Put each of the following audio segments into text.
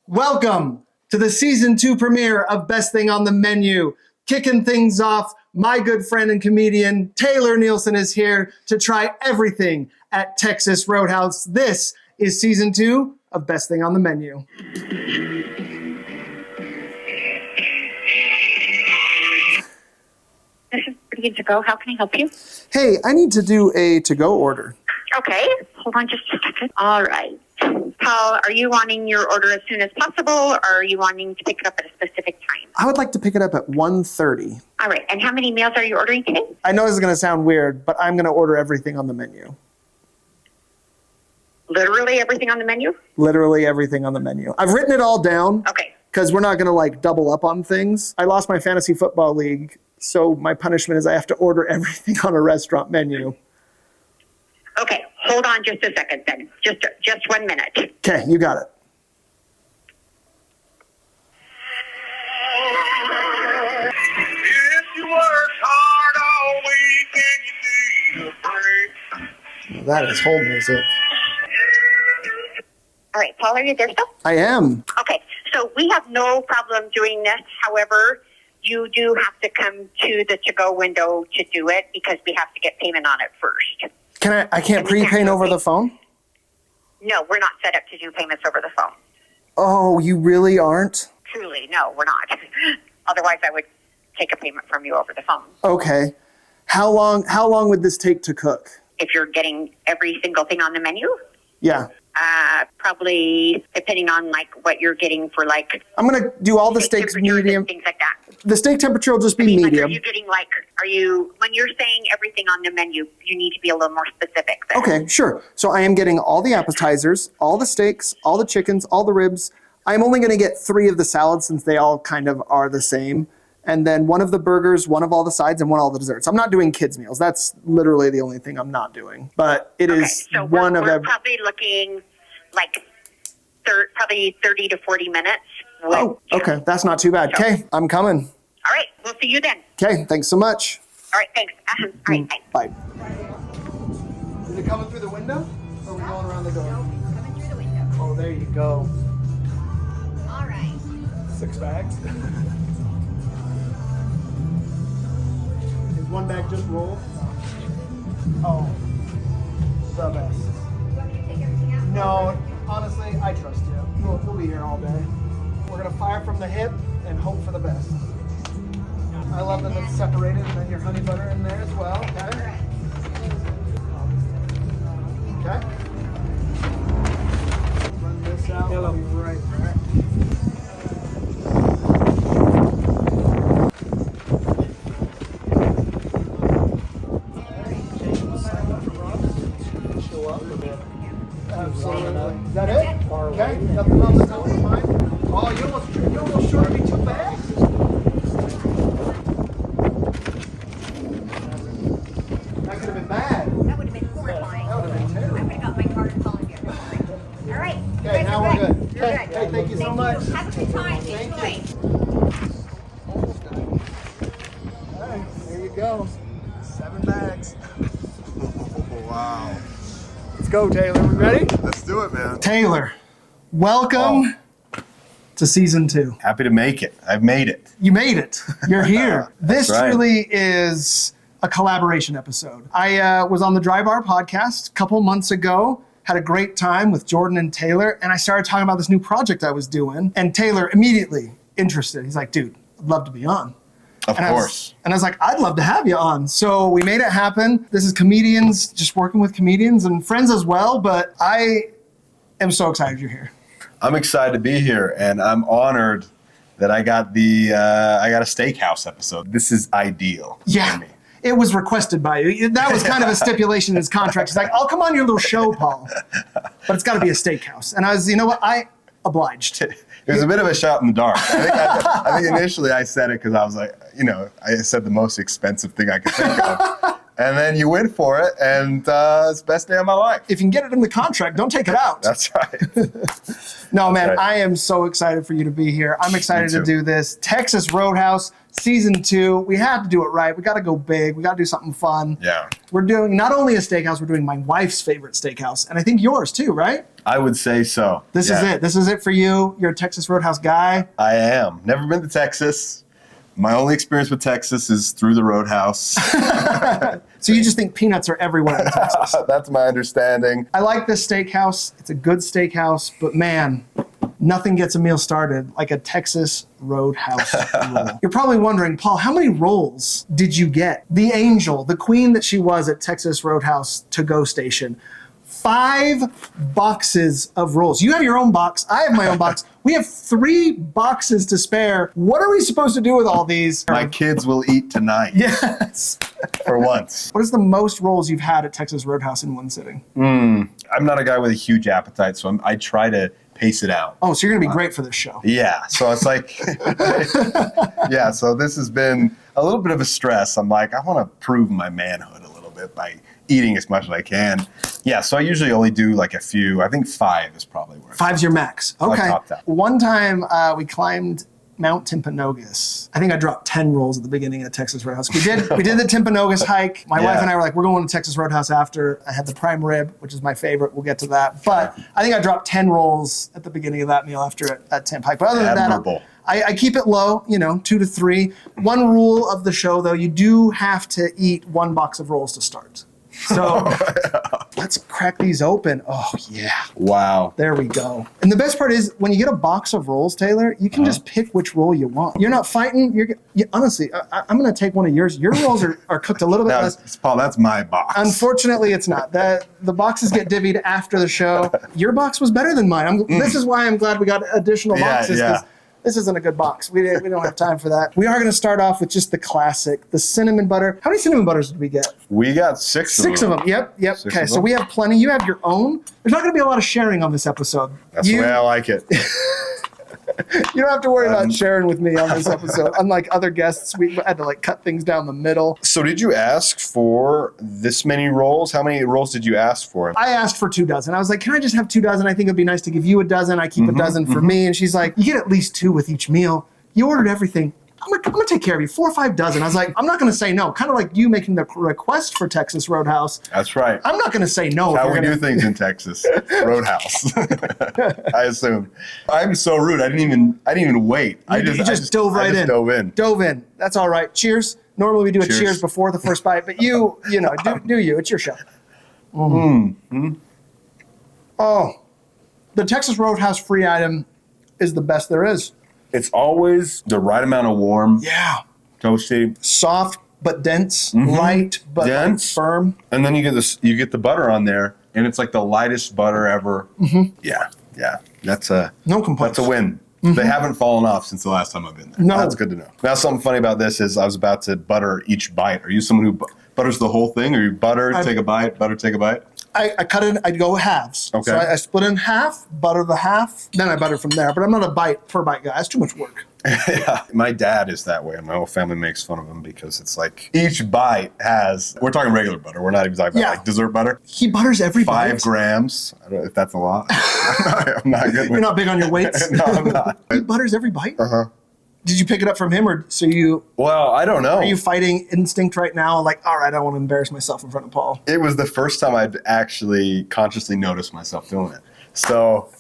Welcome to the season 2 premiere of Best Thing on the Menu. Kicking things off, my good friend and comedian Taylor Nielson is here to try everything at Texas Roadhouse. This is season 2 of Best Thing on the Menu. This is pretty good to go. How can I help you? Hey, I need to do a to-go order. Okay, hold on just a second. All right. Paul, are you wanting your order as soon as possible, or are you wanting to pick it up at a specific time? I would like to pick it up at 1:30. All right, and how many meals are you ordering today? I know this is going to sound weird, but I'm going to order everything on the menu. Literally everything on the menu? Literally everything on the menu. I've written it all down. Okay. Because we're not going to double up on things. I lost my fantasy football league, so my punishment is I have to order everything on a restaurant menu. Okay, hold on just a second then. Just 1 minute. Okay, you got it. If you work hard all week and you need a break. That is hold music. All right, Paul, are you there still? I am. Okay, so we have no problem doing this. However, you do have to come to the to-go window to do it because we have to get payment on it first. I can't prepay over the phone? No, we're not set up to do payments over the phone. Oh, you really aren't? Truly, no, we're not. Otherwise, I would take a payment from you over the phone. Okay. How long would this take to cook? If you're getting every single thing on the menu, Yeah. probably depending on what you're getting for I'm going to do all the steaks medium. Things like that. The steak temperature will just be medium. Are you getting when you're saying everything on the menu, you need to be a little more specific then. Okay, sure. So I am getting all the appetizers, all the steaks, all the chickens, all the ribs. I'm only going to get 3 of the salads since they all kind of are the same. And then 1 of the burgers, 1 of all the sides, and 1 of all the desserts. I'm not doing kids' meals. That's literally the only thing I'm not doing. But it is so one of we're every... probably looking probably 30 to 40 minutes. Oh, okay. That's not too bad. Okay, I'm coming. All right, we'll see you then. Okay, thanks so much. All right, thanks. All right, bye. Bye. Is it coming through the window? Or are we going around the door? No, it's coming through the window. Oh, there you go. All right. 6 bags. Is 1 bag just rolled? Oh, the best. You want me to take everything out? No, honestly, I trust you. We'll be here all day. We're gonna fire from the hip and hope for the best. I love that it's separated and then your honey butter in there as well. Okay. Okay. Run this out. I'll be right back. Show up a bit. Absolutely. Is that it? Okay. Nothing else is fine. Oh, you almost shorted me 2 bags. That could have been bad. That would have been horrifying. That would have been terrible. I would have got my card and called you. All right. You Okay, guys now are we're good. You're Okay, good. hey, thank you so much. Have a good time. Thank Enjoy. you. Almost done. All right, there you go. 7 bags. Wow. Let's go, Taylor. We ready? Let's do it, man. Taylor, welcome to season 2. Happy to make it. I've made it. You made it. You're here. This right. truly is a collaboration episode. I was on the Dry Bar podcast a couple months ago, had a great time with Jordan and Taylor, and I started talking about this new project I was doing, and Taylor immediately interested. He's like, dude, I'd love to be on. Of course. I was like, I'd love to have you on. So we made it happen. This is comedians, just working with comedians and friends as well, but I am so excited you're here. I'm excited to be here, and I'm honored that I got a steakhouse episode. This is ideal Yeah. for me. It was requested by you. That was kind of a stipulation in his contract. He's like, I'll come on your little show, Paul, but it's got to be a steakhouse. And I was, you know what? I obliged. It was a bit of a shot in the dark. I think initially I said it because I was like, I said the most expensive thing I could think of. And then you went for it, and it's the best day of my life. If you can get it in the contract, don't take it out. That's right. No, man, right. I am so excited for you to be here. I'm excited to do this. Texas Roadhouse, Season 2. We had to do it right. We got to go big. We got to do something fun. Yeah. We're doing not only a steakhouse, we're doing my wife's favorite steakhouse. And I think yours too, right? I would say so. This is it. This is it for you. You're a Texas Roadhouse guy. I am. Never been to Texas. My only experience with Texas is through the Roadhouse. So you just think peanuts are everywhere in Texas. That's my understanding. I like this steakhouse. It's a good steakhouse, but man, nothing gets a meal started like a Texas Roadhouse roll. You're probably wondering, Paul, how many rolls did you get? The angel, the queen that she was at Texas Roadhouse to-go station. 5 boxes of rolls. You have your own box. I have my own box. We have 3 boxes to spare. What are we supposed to do with all these? My kids will eat tonight. Yes. For once. What is the most rolls you've had at Texas Roadhouse in one sitting? I'm not a guy with a huge appetite, so I try to pace it out. Oh, so you're going to be great for this show. Yeah, so it's like, yeah, so this has been a little bit of a stress. I'm like, I want to prove my manhood a little bit by eating as much as I can. Yeah, so I usually only do like a few. I think 5 is probably where 5's your max. I'll Okay. top that. One time we climbed Mount Timpanogos. I think I dropped 10 rolls at the beginning of Texas Roadhouse. We did the Timpanogos hike. My wife and I were like, we're going to Texas Roadhouse after. I had the prime rib, which is my favorite. We'll get to that. But I think I dropped 10 rolls at the beginning of that meal after that Timp hike. But other than Admirable. that, I keep it low, 2 to 3. One rule of the show, though, you do have to eat 1 box of rolls to start. So let's crack these open. Oh, yeah. Wow. There we go. And the best part is when you get a box of rolls, Taylor, you can just pick which roll you want. You're not fighting. Honestly, I'm going to take one of yours. Your rolls are cooked a little bit less. Paul, that's my box. Unfortunately, it's not. The boxes get divvied after the show. Your box was better than mine. This is why I'm glad we got additional boxes. Yeah. This isn't a good box. We don't have time for that. We are going to start off with just the classic, the cinnamon butter. How many cinnamon butters did we get? We got 6 of them. 6 of them. Yep. 6 Okay, of so them. we have plenty. You have your own. There's not going to be a lot of sharing on this episode. That's the way I like it. You don't have to worry about sharing with me on this episode. Unlike other guests, we had to cut things down the middle. So did you ask for this many rolls? How many rolls did you ask for? I asked for 2 dozen. I was like, can I just have 2 dozen? I think it'd be nice to give you a dozen. I keep a dozen for me. And she's like, you get at least 2 with each meal. You ordered everything. I'm gonna take care of you. 4 or 5 dozen. I was like, I'm not gonna say no. Kind of like you making the request for Texas Roadhouse. That's right. I'm not gonna say no. How we do things in Texas. Roadhouse. I assume. I'm so rude. I didn't even wait. You just dove right in. Dove in. That's all right. Cheers. Normally we do a Cheers. cheers before the first bite, but do you? It's your show. Oh, the Texas Roadhouse free item is the best there is. It's always the right amount of warm, Yeah. toasty, Soft but dense, light but Dense. firm. and then you get the butter on there, and it's like the lightest butter ever. Yeah. That's a No complaints. That's a win. They haven't fallen off since the last time I've been there. No. That's good to know. Now, something funny about this is I was about to butter each bite. Are you someone who butters the whole thing, or you butter, take a bite, butter, take a bite? I cut it, I'd go halves. Okay. So I split in half, butter the half, then I butter from there. But I'm not a bite per bite guy. That's too much work. Yeah. My dad is that way, and my whole family makes fun of him because it's like each bite has, we're talking regular butter. We're not even talking about like dessert butter. He butters every 5 bite. grams. I don't know if that's a lot. I'm not good with You're not big on your weights? No, I'm not. He butters every bite? Uh-huh. Did you pick it up from him, or Well, I don't know. are you fighting instinct right now? Like, all right, I don't want to embarrass myself in front of Paul. It was the first time I'd actually consciously noticed myself doing it. So,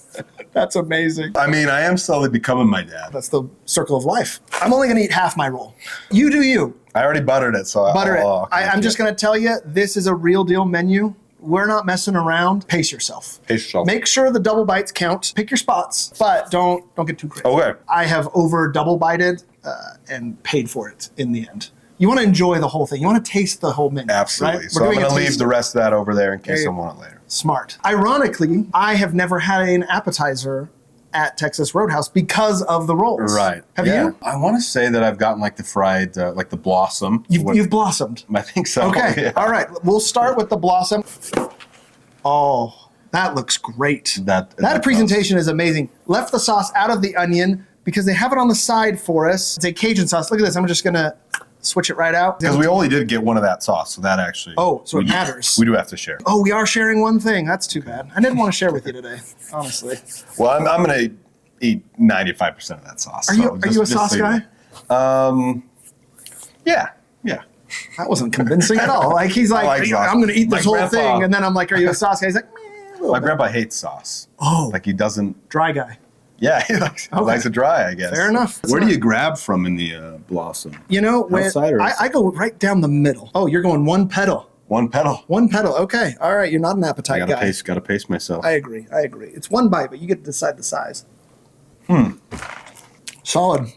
That's amazing. I mean, I am slowly becoming my dad. That's the circle of life. I'm only going to eat half my roll. You do you. I already buttered it, so Butter it. I'll I'm just going to tell you, this is a real deal menu. We're not messing around. Pace yourself. Pace yourself. Make sure the double bites count. Pick your spots, but don't get too crazy. Okay. I have over double bited and paid for it in the end. You want to enjoy the whole thing. You want to taste the whole menu. Absolutely. Right? So I'm going to leave the rest of that over there in case I want it later. Smart. Ironically, I have never had an appetizer at Texas Roadhouse because of the rolls. Right. Have Yeah. you? I want to say that I've gotten like the fried, like the blossom. You've blossomed. I think so. Okay. Yeah. All right. We'll start with the blossom. Oh, that looks great. That presentation is amazing. Left the sauce out of the onion because they have it on the side for us. It's a Cajun sauce. Look at this. I'm just going to switch it right out. Because we only did get one of that sauce, so that actually. Oh, so it matters. We do have to share. Oh, we are sharing one thing. That's too bad. I didn't want to share with you today, honestly. Well, I'm going to eat 95% of that sauce. Are you a sauce guy? Yeah. That wasn't convincing at all. Like he's like, like sauce. I'm going to eat this My whole grandpa- thing, and then I'm like, are you a sauce guy? He's like, meh, a little My bit. grandpa hates sauce. Oh, Like he doesn't. dry guy. Yeah, he likes it dry, I guess. Fair enough. Where do you grab from in the Blossom? You know, when Outside or I go right down the middle. Oh, you're going one petal. One petal. One petal. Okay. All right. You're not an I appetite gotta guy. pace. Gotta pace myself. I agree. It's one bite, but you get to decide the size. Solid.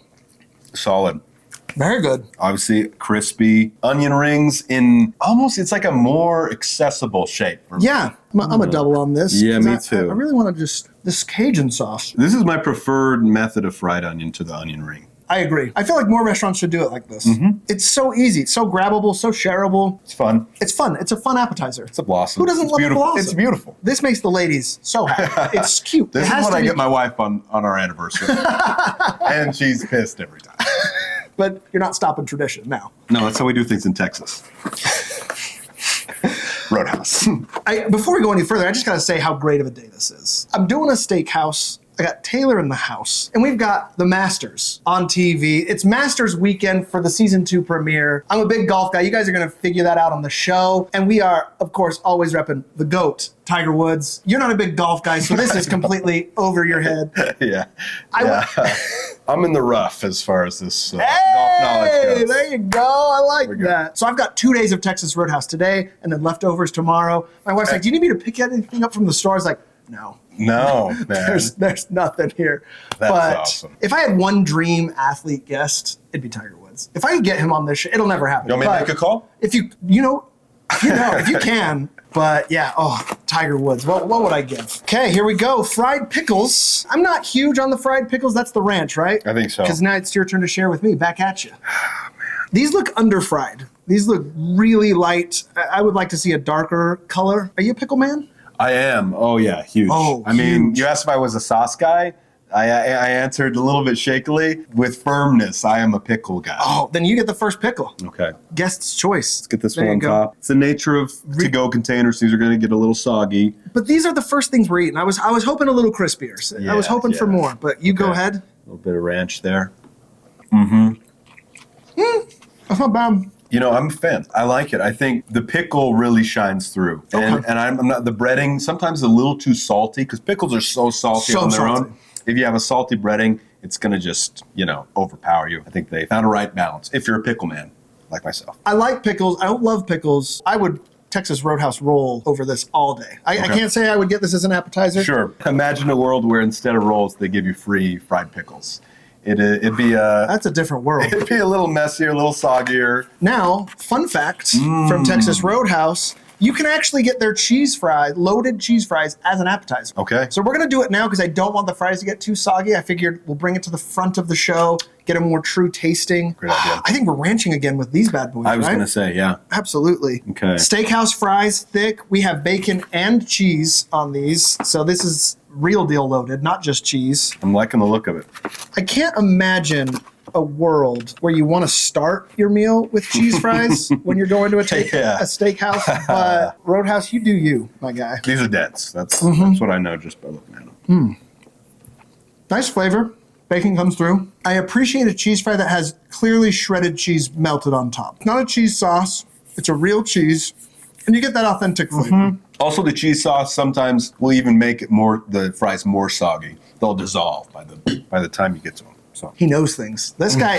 Solid. Very good. Obviously crispy. Onion rings in almost, it's like a more accessible shape. Yeah. I'm a double on this. Yeah, 'cause me I too. I really want to just, this Cajun sauce. This is my preferred method of fried onion to the onion ring. I agree. I feel like more restaurants should do it like this. It's so easy. It's so grabbable, so shareable. It's fun. It's fun. It's a fun appetizer. It's a blossom. Who doesn't It's love a beautiful. blossom? It's beautiful. This makes the ladies so happy. It's cute. This It is has what to I be- get my wife on our anniversary. And she's pissed every time. But you're not stopping tradition now. No, that's how we do things in Texas. Roadhouse. Before we go any further, I just got to say how great of a day this is. I'm doing a steakhouse. I got Taylor in the house, and we've got the Masters on TV. It's Masters weekend for the season 2 premiere. I'm a big golf guy. You guys are going to figure that out on the show. And we are, of course, always repping the GOAT, Tiger Woods. You're not a big golf guy, so this is completely over your head. Yeah. I- I'm in the rough as far as this golf knowledge Hey, goes. there you go. I like We're good. that. So I've got 2 days of Texas Roadhouse today and then leftovers tomorrow. My wife's like, do you need me to pick anything up from the store? I was like, no. No, man. There's nothing here. That's but awesome. if I had one dream athlete guest, it'd be Tiger Woods. If I could get him on this show, it'll never happen. You want me to But make a call? If you if you can. But yeah, Tiger Woods. What would I give? Okay, here we go. Fried pickles. I'm not huge on the fried pickles. That's the ranch, right? I think so. Because now it's your turn to share with me. Back at you. These look underfried. These look really light. I would like to see a darker color. Are you a pickle man? I am. Oh, yeah. Huge. Oh, I mean, huge. you asked if I was a sauce guy. I answered a little bit shakily. With firmness, I am a pickle guy. Oh, then you get the first pickle. Okay. Guest's choice. Let's get this There one you on go. top. It's the nature of to-go containers. These are going to get a little soggy. But these are the first things we're eating. I was hoping a little crispier. I was Yeah, hoping for yeah. more, but you go Okay. ahead. A little bit of ranch there. That's not bad. You know, I'm a fan. I like it. I think the pickle really shines through. And, Okay. and I'm not, the breading, sometimes a little too salty because pickles are so salty So on their salty. own. If you have a salty breading, it's going to just, overpower you. I think they found a right balance if you're a pickle man like myself. I like pickles. I don't love pickles. I would Texas Roadhouse roll over this all day. I Okay. can't say I would get this as an appetizer. Sure. Imagine a world where instead of rolls, they give you free fried pickles. It'd be a That's a different world. it'd be a little messier, a little soggier. Now, fun fact from Texas Roadhouse, you can actually get their cheese fries, loaded cheese fries, as an appetizer. Okay. So we're going to do it now because I don't want the fries to get too soggy. I figured we'll bring it to the front of the show, get a more true tasting. Great idea. I think we're ranching again with these bad boys, I was right? going to say, yeah. Absolutely. Okay. Steakhouse fries, thick. We have bacon and cheese on these. So this is real deal loaded, not just cheese. I'm liking the look of it. I can't imagine a world where you want to start your meal with cheese fries when you're going to a Yeah. steakhouse. But Roadhouse, you do you, my guy. These are dense. That's what I know just by looking at them. Nice flavor. Bacon comes through. I appreciate a cheese fry that has clearly shredded cheese melted on top. Not a cheese sauce. It's a real cheese. And you get that authentic flavor. Also, the cheese sauce sometimes will even make it the fries more soggy. They'll dissolve by the time you get to them. So He knows things. This guy,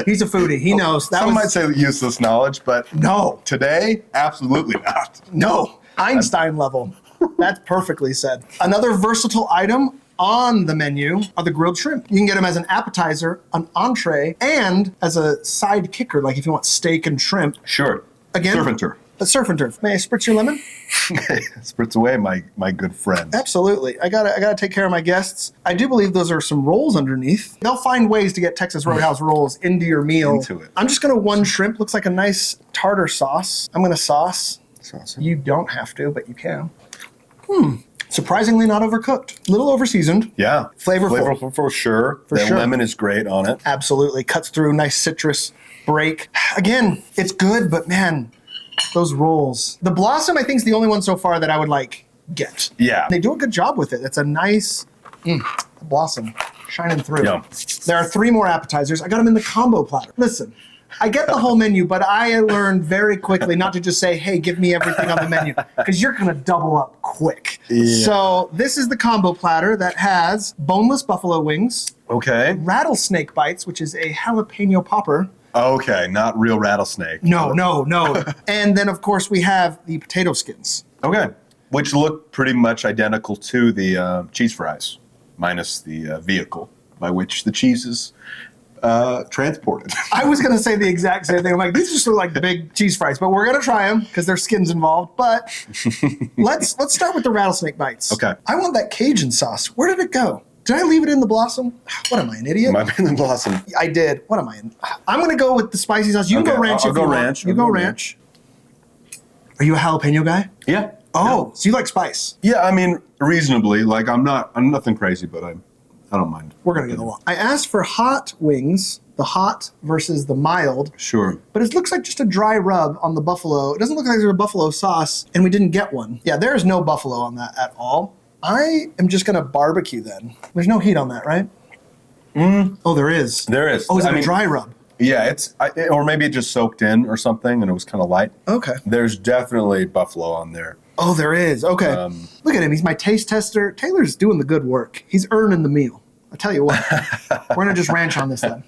he's a foodie. He knows. some might say useless knowledge, but No. today, absolutely not. No, Einstein level. That's perfectly said. Another versatile item on the menu are the grilled shrimp. You can get them as an appetizer, an entree, and as a side kicker, like if you want steak and shrimp. Sure. Again? Surf and turf. A surf and turf. May I spritz your lemon? Spritz away, my good friends. Absolutely. I gotta take care of my guests. I do believe those are some rolls underneath. They'll find ways to get Texas Roadhouse rolls into your meal. Into it. I'm just gonna one shrimp. Looks like a nice tartar sauce. I'm gonna sauce. Awesome. You don't have to, but you can. Surprisingly not overcooked. A little overseasoned. Yeah. Flavorful. for sure. For the sure. lemon is great on it. Absolutely. Cuts through. Nice citrus break. Again, it's good, but man, those rolls. The Blossom, I think, is the only one so far that I would get. Yeah. They do a good job with it. It's a nice Blossom shining through. Yum. There are 3 more appetizers. I got them in the combo platter. Listen, I get the whole menu, but I learned very quickly not to just say, hey, give me everything on the menu, because you're going to double up quick. Yeah. So this is the combo platter that has boneless buffalo wings, Okay. rattlesnake bites, which is a jalapeno popper. Okay, not real rattlesnake. No. And then, of course, we have the potato skins. Okay. Which look pretty much identical to the cheese fries, minus the vehicle by which the cheese is transported. I was going to say the exact same thing. I'm like, these just look like big cheese fries, but we're going to try them because there's skins involved. But let's start with the rattlesnake bites. Okay. I want that Cajun sauce. Where did it go? Did I leave it in the blossom? What am I, an idiot? Might be in the blossom. I did. What am I? I'm going to go with the spicy sauce. You can Okay, go ranch I'll if go you want. ranch. You I'll go go ranch. Are you a jalapeno guy? Yeah. Oh, so you like spice. Yeah, I mean, reasonably. Like, I'm nothing crazy, but I don't mind. We're going to get along. I asked for hot wings, the hot versus the mild. Sure. But it looks like just a dry rub on the buffalo. It doesn't look like there's a buffalo sauce, and we didn't get one. Yeah, there is no buffalo on that at all. I am just going to barbecue then. There's no heat on that, right? Oh, there is. There is. Oh, is it I a mean, dry rub? Yeah, or maybe it just soaked in or something and it was kind of light. Okay. There's definitely buffalo on there. Oh, there is. Okay. Look at him. He's my taste tester. Taylor's doing the good work. He's earning the meal. I tell you what. We're going to just ranch on this then.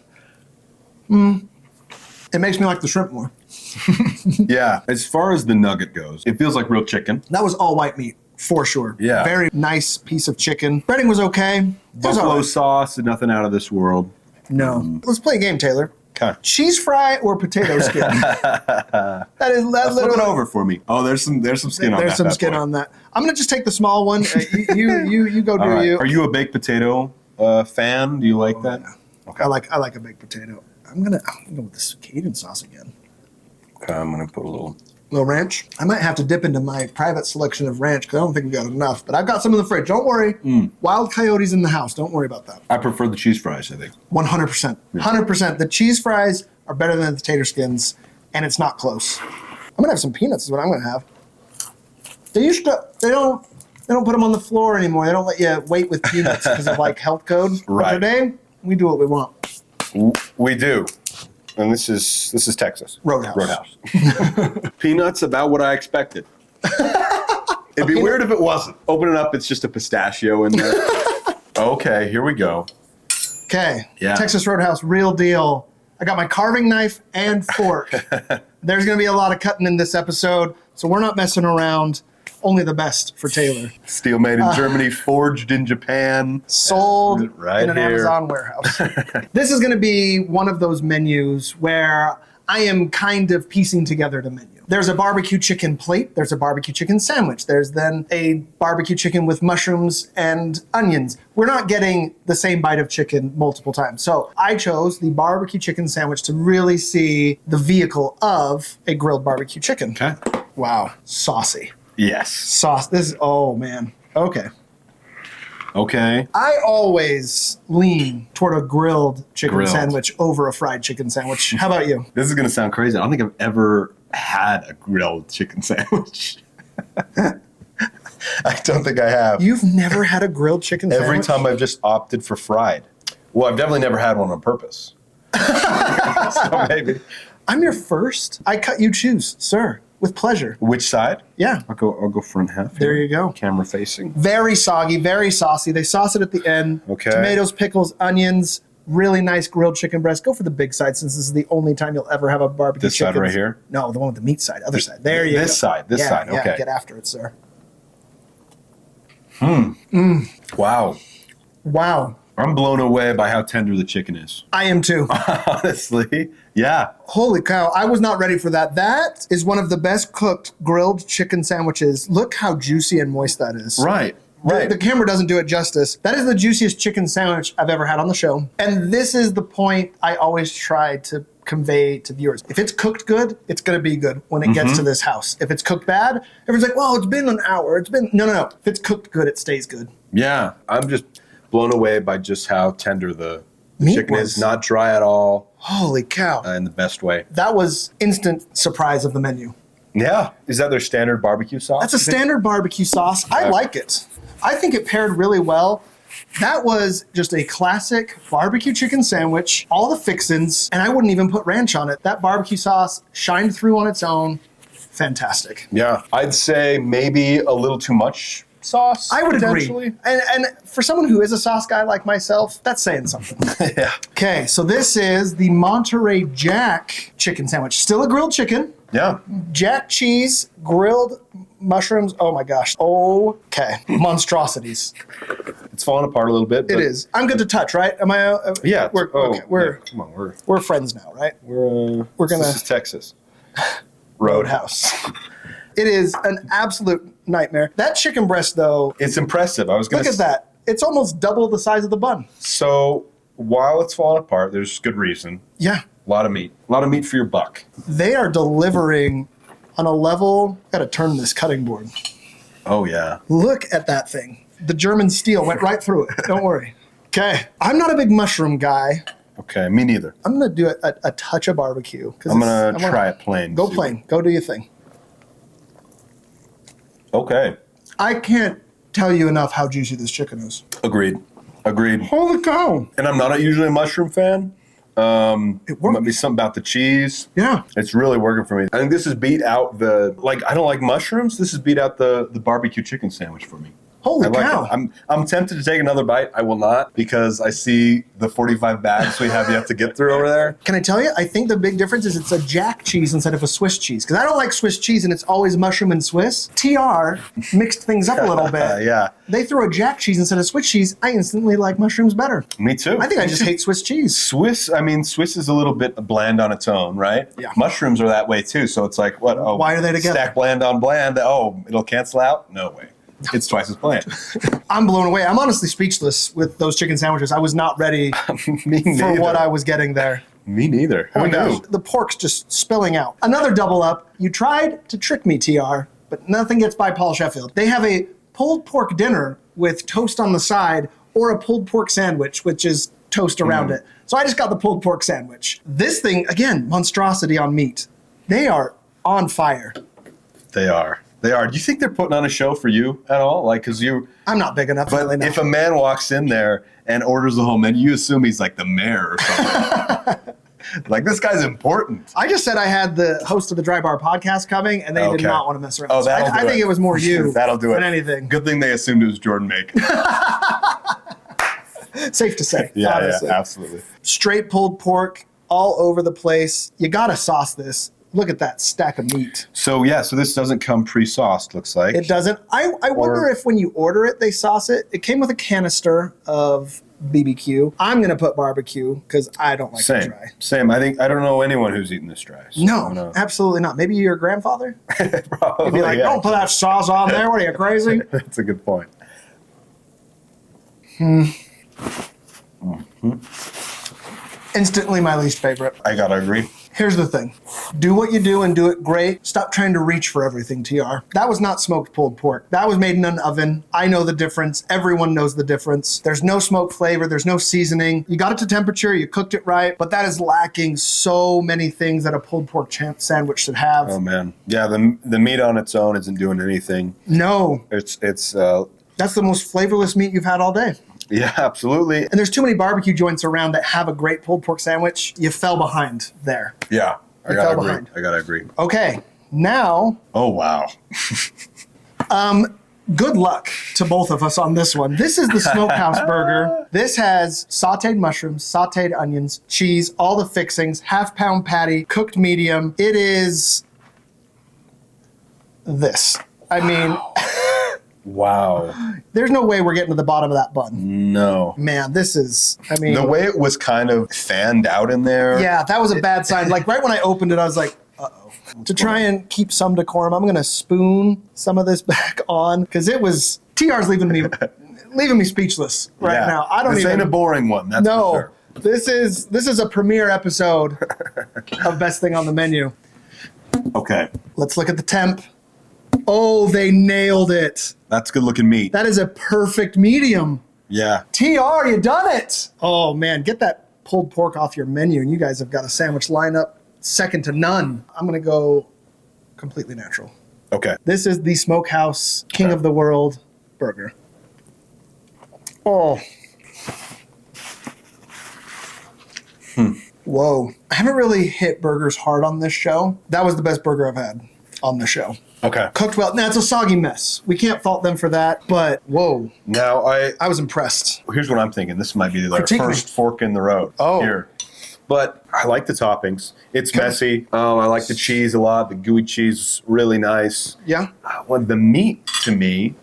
It makes me like the shrimp more. Yeah, as far as the nugget goes, it feels like real chicken. That was all white meat, for sure. Yeah. Very nice piece of chicken. Breading was okay. It was all Buffalo right. sauce, nothing out of this world. No. Let's play a game, Taylor. Okay. Cheese fry or potato skin? that is that Flip literally. it over for me. Oh, there's some skin on that. There's some bad skin boy. on that. I'm gonna just take the small one. You go do All right. you. Are you a baked potato fan? Do you like that? Yeah. Okay. I like a baked potato. I'm gonna go with this Cajun sauce again. Okay, I'm gonna put a little. Little ranch. I might have to dip into my private selection of ranch because I don't think we got enough. But I've got some in the fridge. Don't worry. Wild coyotes in the house. Don't worry about that. I prefer the cheese fries. I think. 100%. 100%. The cheese fries are better than the tater skins, and it's not close. I'm gonna have some peanuts. Is what I'm gonna have. They used to. They don't put them on the floor anymore. They don't let you wait with peanuts because of like health code. Right. But today we do what we want. We do. And this is Texas. Roadhouse. Peanuts, about what I expected. It'd be weird if it wasn't. Open it up, it's just a pistachio in there. Okay, here we go. Okay. Yeah. Texas Roadhouse, real deal. I got my carving knife and fork. There's going to be a lot of cutting in this episode, so we're not messing around. Only the best for Taylor. Steel made in Germany, forged in Japan. Sold Right in an here. Amazon warehouse. This is going to be one of those menus where I am kind of piecing together the menu. There's a barbecue chicken plate. There's a barbecue chicken sandwich. There's then a barbecue chicken with mushrooms and onions. We're not getting the same bite of chicken multiple times. So I chose the barbecue chicken sandwich to really see the vehicle of a grilled barbecue chicken. Okay. Wow. Saucy. Yes. Sauce. This is, oh man. Okay. Okay. I always lean toward a grilled chicken Grilled. sandwich over a fried chicken sandwich. How about you? This is going to sound crazy. I don't think I've ever had a grilled chicken sandwich. I don't think I have. You've never had a grilled chicken sandwich? Every time I've just opted for fried. Well, I've definitely never had one on purpose. So maybe. I'm your first. I cut you choose, sir, with pleasure. Which side? Yeah. I'll go front half. There here. you go. Camera facing. Very soggy, very saucy. They sauce it at the end. Okay. Tomatoes, pickles, onions, really nice grilled chicken breast. Go for the big side since this is the only time you'll ever have a barbecue This side chicken. right here? No, the one with the meat side. Other side. There you go. This side. This Yeah, side. yeah, Okay. get after it, sir. Wow. Wow. I'm blown away by how tender the chicken is. I am too. Honestly. Yeah. Holy cow, I was not ready for that. That is one of the best cooked grilled chicken sandwiches. Look how juicy and moist that is. Right. The camera doesn't do it justice. That is the juiciest chicken sandwich I've ever had on the show. And this is the point I always try to convey to viewers. If it's cooked good, it's going to be good when it gets to this house. If it's cooked bad, everyone's like, well, it's been an hour. No. If it's cooked good, it stays good. Yeah. I'm just blown away by just how tender the Meat chicken was. is. Not dry at all, Holy cow. in the best way. That was instant surprise of the menu. Yeah. Is that their standard barbecue sauce? That's a standard barbecue sauce. I like it. I think it paired really well That was just a classic barbecue chicken sandwich, all the fixins, and I wouldn't even put ranch on it. That barbecue sauce shined through on its own. Fantastic. Yeah, I'd say maybe a little too much sauce. I would agree. potentially. And for someone who is a sauce guy like myself, that's saying something. Yeah. Okay, so this is the Monterey Jack chicken sandwich. Still a grilled chicken. Yeah. Jack cheese, grilled mushrooms. Oh my gosh. Okay. Monstrosities. It's falling apart a little bit. It is. I'm good to touch, right? Am I? Yeah. We're come on. we're friends now, right? We're gonna- This is Texas. Roadhouse. It is an absolute nightmare. That chicken breast, though, It's impressive. I was going look to at that. It's almost double the size of the bun. So while it's falling apart, there's good reason. Yeah. A lot of meat. A lot of meat for your buck. They are delivering on a level. Got to turn this cutting board. Oh, yeah. Look at that thing. The German steel went right through it. Don't worry. Okay. I'm not a big mushroom guy. Okay, me neither. I'm going to do a touch of barbecue. I'm going to try it plain. Go plain. Go do your thing. Okay. I can't tell you enough how juicy this chicken is. Agreed. Holy cow. And I'm not usually a mushroom fan. It works. Might be something about the cheese. Yeah. It's really working for me. I think this has beat out I don't like mushrooms. This has beat out the barbecue chicken sandwich for me. Holy I like cow. it. I'm tempted to take another bite. I will not because I see the 45 bags we have yet to get through over there. Can I tell you? I think the big difference is it's a Jack cheese instead of a Swiss cheese. Because I don't like Swiss cheese and it's always mushroom and Swiss. TR mixed things up a little bit. Yeah, They throw a Jack cheese instead of Swiss cheese. I instantly like mushrooms better. me too. I think I just hate Swiss cheese. Swiss is a little bit bland on its own, right? Yeah. Mushrooms are that way too. So it's like, what? Oh, Why are they together? Stack bland on bland. Oh, it'll cancel out? No way. It's twice as bland. I'm blown away. I'm honestly speechless with those chicken sandwiches. I was not ready Me for neither. what I was getting there. Me neither. Oh Who my gosh, knew? the pork's just spilling out. Another double up. You tried to trick me, TR, but nothing gets by Paul Sheffield. They have a pulled pork dinner with toast on the side or a pulled pork sandwich, which is toast around it. So I just got the pulled pork sandwich. This thing, again, monstrosity on meat. They are on fire. They are. Do you think they're putting on a show for you at all? Like, because you. I'm not big enough. But really, no. if a man walks in there and orders the whole menu, you assume he's like the mayor or something. Like, this guy's important. I just said I had the host of the Dry Bar podcast coming, and they did Okay. not want to mess around. Oh, So that'll do I think it was more you That'll do it. than anything. Good thing they assumed it was Jordan Macon. Safe to say. Yeah, honestly. absolutely. Straight pulled pork all over the place. You got to sauce this. Look at that stack of meat. So this doesn't come pre-sauced, looks like. It doesn't. I wonder if when you order it, they sauce it. It came with a canister of BBQ. I'm going to put barbecue because I don't like it dry. Same. I don't know anyone who's eaten this dry. So No, I'm gonna- absolutely not. Maybe your grandfather? Probably, He'd be like, yeah. don't put that sauce on there. What are you, crazy? That's a good point. Instantly my least favorite. I gotta agree. Here's the thing. Do what you do and do it great. Stop trying to reach for everything, TR. That was not smoked pulled pork. That was made in an oven. I know the difference. Everyone knows the difference. There's no smoke flavor. There's no seasoning. You got it to temperature. You cooked it right. But that is lacking so many things that a pulled pork sandwich should have. Oh man, yeah. The meat on its own isn't doing anything. No. It's That's the most flavorless meat you've had all day. yeah, absolutely. And there's too many barbecue joints around that have a great pulled pork sandwich. You fell behind there. Yeah, I You gotta fell agree. behind. I gotta agree. Okay. Now, Oh wow. good luck to both of us on this one. This is the Smokehouse Burger. This has sauteed mushrooms, sauteed onions, cheese, all the fixings, half-pound patty, cooked medium. It is this. I mean, Wow. there's no way we're getting to the bottom of that bun. No. Man, this is, I mean. The way it was kind of fanned out in there. Yeah, that was a bad sign. Like right when I opened it, I was like, uh-oh. To try and keep some decorum, I'm going to spoon some of this back on because it was, TR's leaving me speechless right now. I don't this even. ain't a boring one. That's No, for sure. this is a premiere episode of Best Thing on the Menu. Okay. Let's look at the temp. Oh, they nailed it. That's good looking meat. That is a perfect medium. Yeah. TR, you done it. Oh man, get that pulled pork off your menu, and you guys have got a sandwich lineup second to none. I'm gonna go completely natural. Okay. This is the Smokehouse King of the World burger. Oh. Whoa. I haven't really hit burgers hard on this show. That was the best burger I've had on the show. Okay. Cooked well. Now, it's a soggy mess. We can't fault them for that, but whoa. Now, I was impressed. here's what I'm thinking. This might be their Critique me. first fork in the road here. But I like the toppings. It's messy. I like the cheese a lot. The gooey cheese is really nice. Yeah. Well, the meat, to me,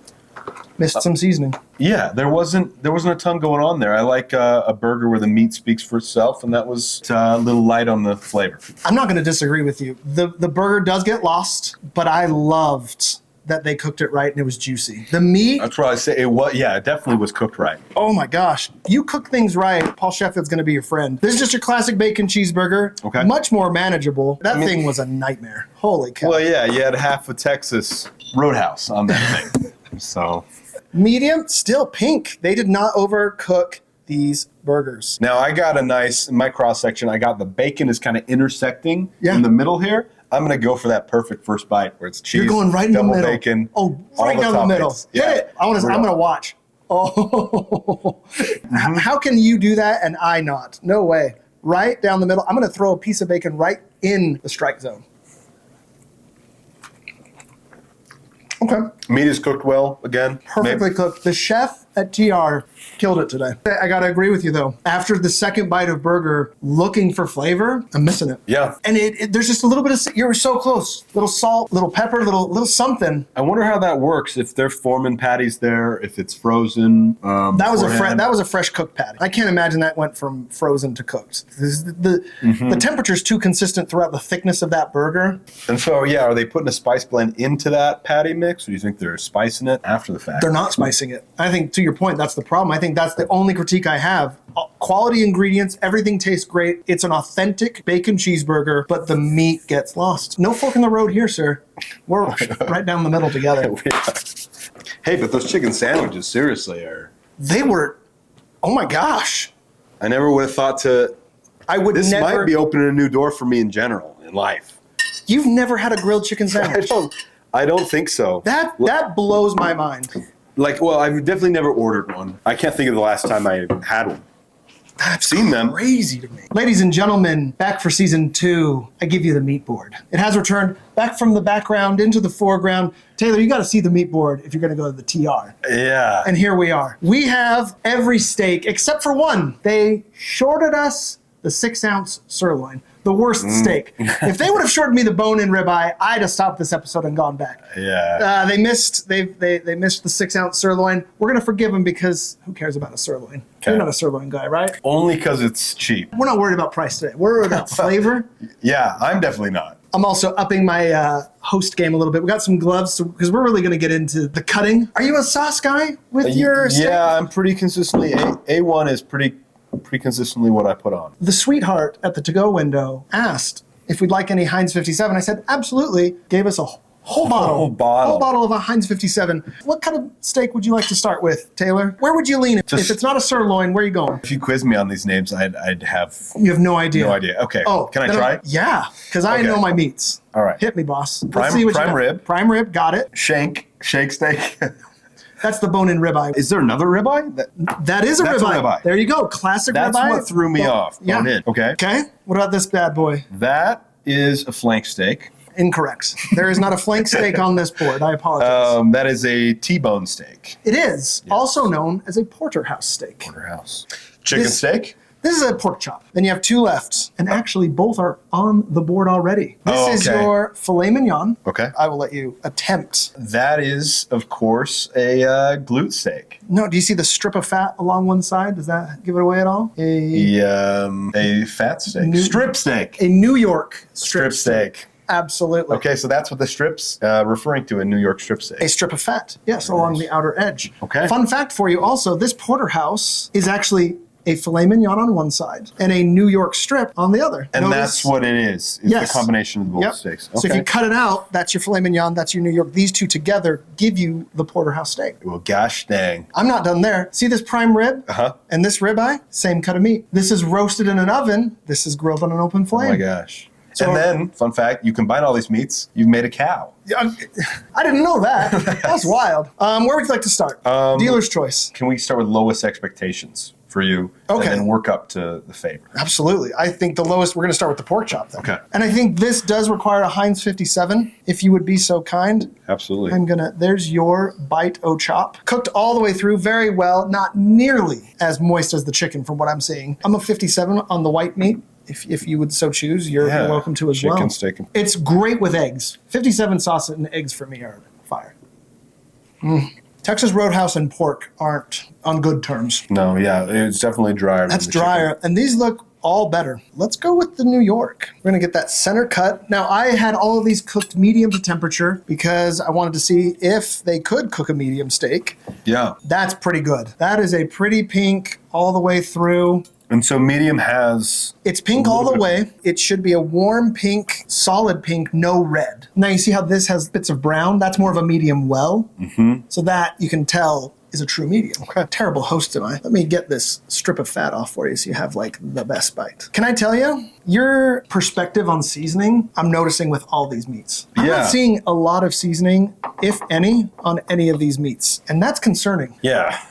Missed some seasoning. yeah, there wasn't a ton going on there. I like a burger where the meat speaks for itself, and that was a little light on the flavor. I'm not going to disagree with you. The burger does get lost, but I loved that they cooked it right and it was juicy. The meat, That's what I say. It was, yeah, it definitely was cooked right. oh my gosh. You cook things right, Paul Sheffield's going to be your friend. This is just your classic bacon cheeseburger. Okay. Much more manageable. That thing was a nightmare. Holy cow. Well, yeah, you had half a Texas Roadhouse on that thing. So Medium, still pink. They did not overcook these burgers. now I got a nice, in my cross section, I got the bacon is kind of intersecting Yeah. in the middle here. I'm going to go for that perfect first bite where it's cheese, You're going right in the double middle. bacon. Oh, all right down the middle. toppings. Hit Yeah. it. I'm going to watch. Oh. How can you do that and I not? No way. Right down the middle. I'm going to throw a piece of bacon right in the strike zone. Okay. Meat is cooked well again. Perfectly cooked. The chef at TR killed it today. I got to agree with you though. After the second bite of burger, looking for flavor, I'm missing it. Yeah. And there's just a little bit of, you're so close. Little salt, little pepper, little something. I wonder how that works. If they're forming patties there, if it's frozen. That was beforehand. a fresh cooked patty. I can't imagine that went from frozen to cooked. The temperature's too consistent throughout the thickness of that burger. And so, yeah, are they putting a spice blend into that patty mix, or do you think they're spicing it after the fact? They're not spicing it. I think, to your point, that's the problem. I think that's the only critique I have. Quality ingredients, everything tastes great. It's an authentic bacon cheeseburger, but the meat gets lost. No fork in the road here, sir. We're right down the middle together. Hey, but those chicken sandwiches, seriously, are. They were, oh my gosh. I never would have thought to. I would This never. might be opening a new door for me in general in life. You've never had a grilled chicken sandwich. I don't think so. That blows my mind. Like, well, I've definitely never ordered one. I can't think of the last time I had one. I've seen them. Crazy to me. Ladies and gentlemen, back for season 2, I give you the meat board. It has returned back from the background into the foreground. Taylor, you got to see the meat board if you're going to go to the TR. Yeah. And here we are. We have every steak except for one. They shorted us the 6-ounce sirloin. The worst steak. If they would have shorted me the bone-in ribeye, I'd have stopped this episode and gone back. Yeah. They missed the 6-ounce sirloin. We're gonna forgive them because who cares about a sirloin? Okay. You're not a sirloin guy, right? Only because it's cheap. We're not worried about price today. We're worried about flavor. Yeah, I'm definitely not. I'm also upping my host game a little bit. We got some gloves because we're really gonna get into the cutting. Are you a sauce guy with your steak? Yeah, I'm pretty consistently. A1 is pretty consistently what I put on. The sweetheart at the to-go window asked if we'd like any Heinz 57. I said absolutely. Gave us a whole bottle of a Heinz 57. What kind of steak would you like to start with, Taylor? Where would you lean? If it's not a sirloin, where are you going? If you quiz me on these names, I'd have You have no idea. no idea. Okay. Oh, Can I then try? Yeah, because I Okay. know my meats. All right. Hit me, boss. Let's Prime- see what you prime got. rib. Prime rib, got it. Shake steak. That's the bone-in ribeye. Is there another ribeye? That is a That's a ribeye. ribeye. There you go. Classic That's ribeye. what threw me off. Yeah. Bone in. Okay. Okay. What about this bad boy? That is a flank steak. Incorrect. There is not a flank steak on this board. I apologize. That is a T-bone steak. It is also known as a porterhouse steak. Porterhouse. Chicken This- steak? This is a pork chop. Then you have 2 left, and actually both are on the board already. This is okay. your filet mignon. Okay. I will let you attempt. That is, of course, a glute steak. No, do you see the strip of fat along one side? Does that give it away at all? A fat steak. Strip steak. A New York Strip steak. Absolutely. Okay, so that's what the strip's referring to, a New York strip steak. A strip of fat, yes, along the outer edge. Okay. Fun fact for you also, this porterhouse is actually a filet mignon on one side and a New York strip on the other. And Notice- that's what it is Yes. the combination of both Yep. steaks. So if Okay. you cut it out, that's your filet mignon, that's your New York. These two together give you the porterhouse steak. Well, gosh dang. I'm not done there. See this prime rib Uh-huh. and this ribeye? Same cut of meat. This is roasted in an oven. This is grilled on an open Oh flame. my gosh. And then, fun fact, you combine all these meats, you've made a cow. I didn't know that. That's wild. Where would you like to start? Dealer's choice. Can we start with lowest expectations for you? Okay. And then work up to the favorite. Absolutely. I think the lowest, we're going to start with the pork chop then. Okay. And I think this does require a Heinz 57, if you would be so kind. Absolutely. There's your bite o' chop. Cooked all the way through very well, not nearly as moist as the chicken from what I'm seeing. I'm a 57 on the white meat. If you would so choose, you're welcome to as well. Chicken, steak. It's great with eggs. 57 sauce and eggs for me are fire. Texas Roadhouse and pork aren't on good terms. No, yeah, it's definitely drier. That's than the drier. chicken. And these look all better. Let's go with the New York. We're going to get that center cut. Now, I had all of these cooked medium to temperature because I wanted to see if they could cook a medium steak. Yeah. That's pretty good. That is a pretty pink all the way through. And so medium has... It's pink all the way. It should be a warm pink, solid pink, no red. Now you see how this has bits of brown? That's more of a medium well. Mm-hmm. So that you can tell is a true medium. Okay. Terrible host am I. Let me get this strip of fat off for you so you have like the best bite. Can I tell you, your perspective on seasoning, I'm noticing with all these meats. I'm not seeing a lot of seasoning, if any, on any of these meats. And that's concerning. Yeah.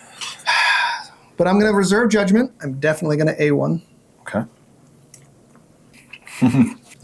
But I'm going to reserve judgment. I'm definitely going to A1. Okay.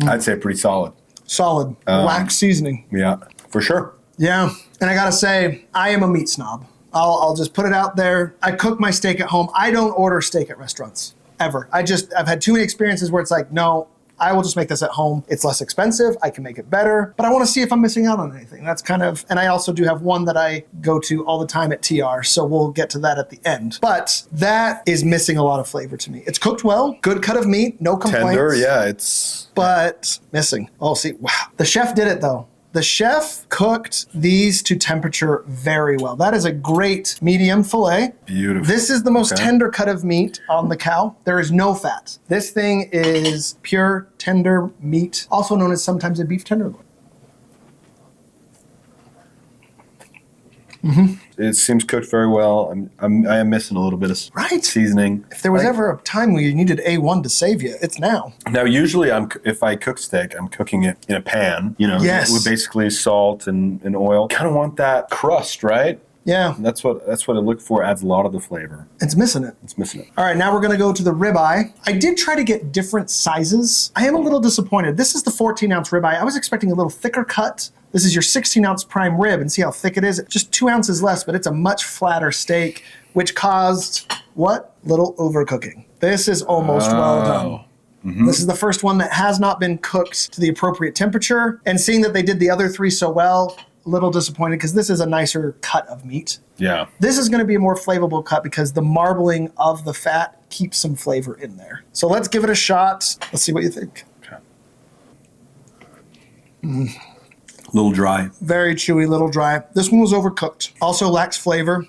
I'd say pretty solid. Solid. Wax seasoning. Yeah, for sure. Yeah. And I got to say, I am a meat snob. I'll just put it out there. I cook my steak at home. I don't order steak at restaurants, ever. I've had too many experiences where it's like, no, I will just make this at home. It's less expensive. I can make it better. But I want to see if I'm missing out on anything. That's kind of, and I also do have one that I go to all the time at TR. So we'll get to that at the end. But that is missing a lot of flavor to me. It's cooked well, good cut of meat, no complaints. Tender, yeah, it's... But missing. Oh, see, wow. The chef did it though. The chef cooked these to temperature very well. That is a great medium filet. Beautiful. This is the most tender cut of meat on the cow. There is no fat. This thing is pure tender meat, also known as sometimes a beef tenderloin. It seems cooked very well. I am missing a little bit of seasoning. If there was ever a time where you needed A1 to save you, it's now. Now, usually, if I cook steak, I'm cooking it in a pan. With basically salt and oil. Kind of want that crust, right? Yeah. That's what I look for. Adds a lot of the flavor. It's missing it. It's missing it. All right, now we're going to go to the ribeye. I did try to get different sizes. I am a little disappointed. This is the 14-ounce ribeye. I was expecting a little thicker cut. This is your 16-ounce prime rib, and see how thick it is? Just 2 ounces less, but it's a much flatter steak, which caused, what? Little overcooking. This is almost well done. Mm-hmm. This is the first one that has not been cooked to the appropriate temperature, and seeing that they did the other three so well, a little disappointed because this is a nicer cut of meat. Yeah. This is going to be a more flavorful cut because the marbling of the fat keeps some flavor in there. So let's give it a shot. Let's see what you think. Okay. A little dry. Very chewy, little dry. This one was overcooked. Also lacks flavor.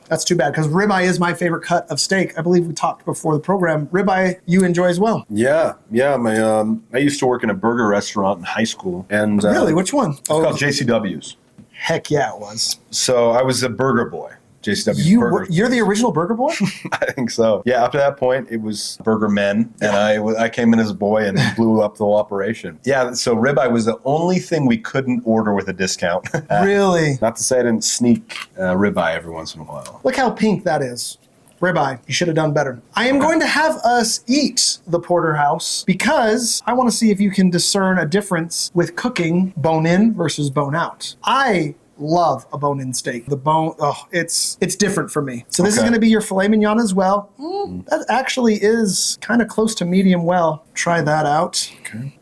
That's too bad because ribeye is my favorite cut of steak. I believe we talked before the program. Ribeye you enjoy as well. Yeah. I used to work in a burger restaurant in high school. And really? Which one? It's called JCW's. Heck yeah, it was. So I was a burger boy. JCW's burger. You're the original burger boy? I think so. Yeah, up to that point, it was burger men, and I came in as a boy and blew up the whole operation. Yeah, so ribeye was the only thing we couldn't order with a discount. Really? Not to say I didn't sneak ribeye every once in a while. Look how pink that is. Ribeye, you should have done better. I am going to have us eat the porterhouse because I want to see if you can discern a difference with cooking bone in versus bone out. I love a bone-in steak. The bone, it's different for me. So this is going to be your filet mignon as well. That actually is kind of close to medium well. Try that out. Okay.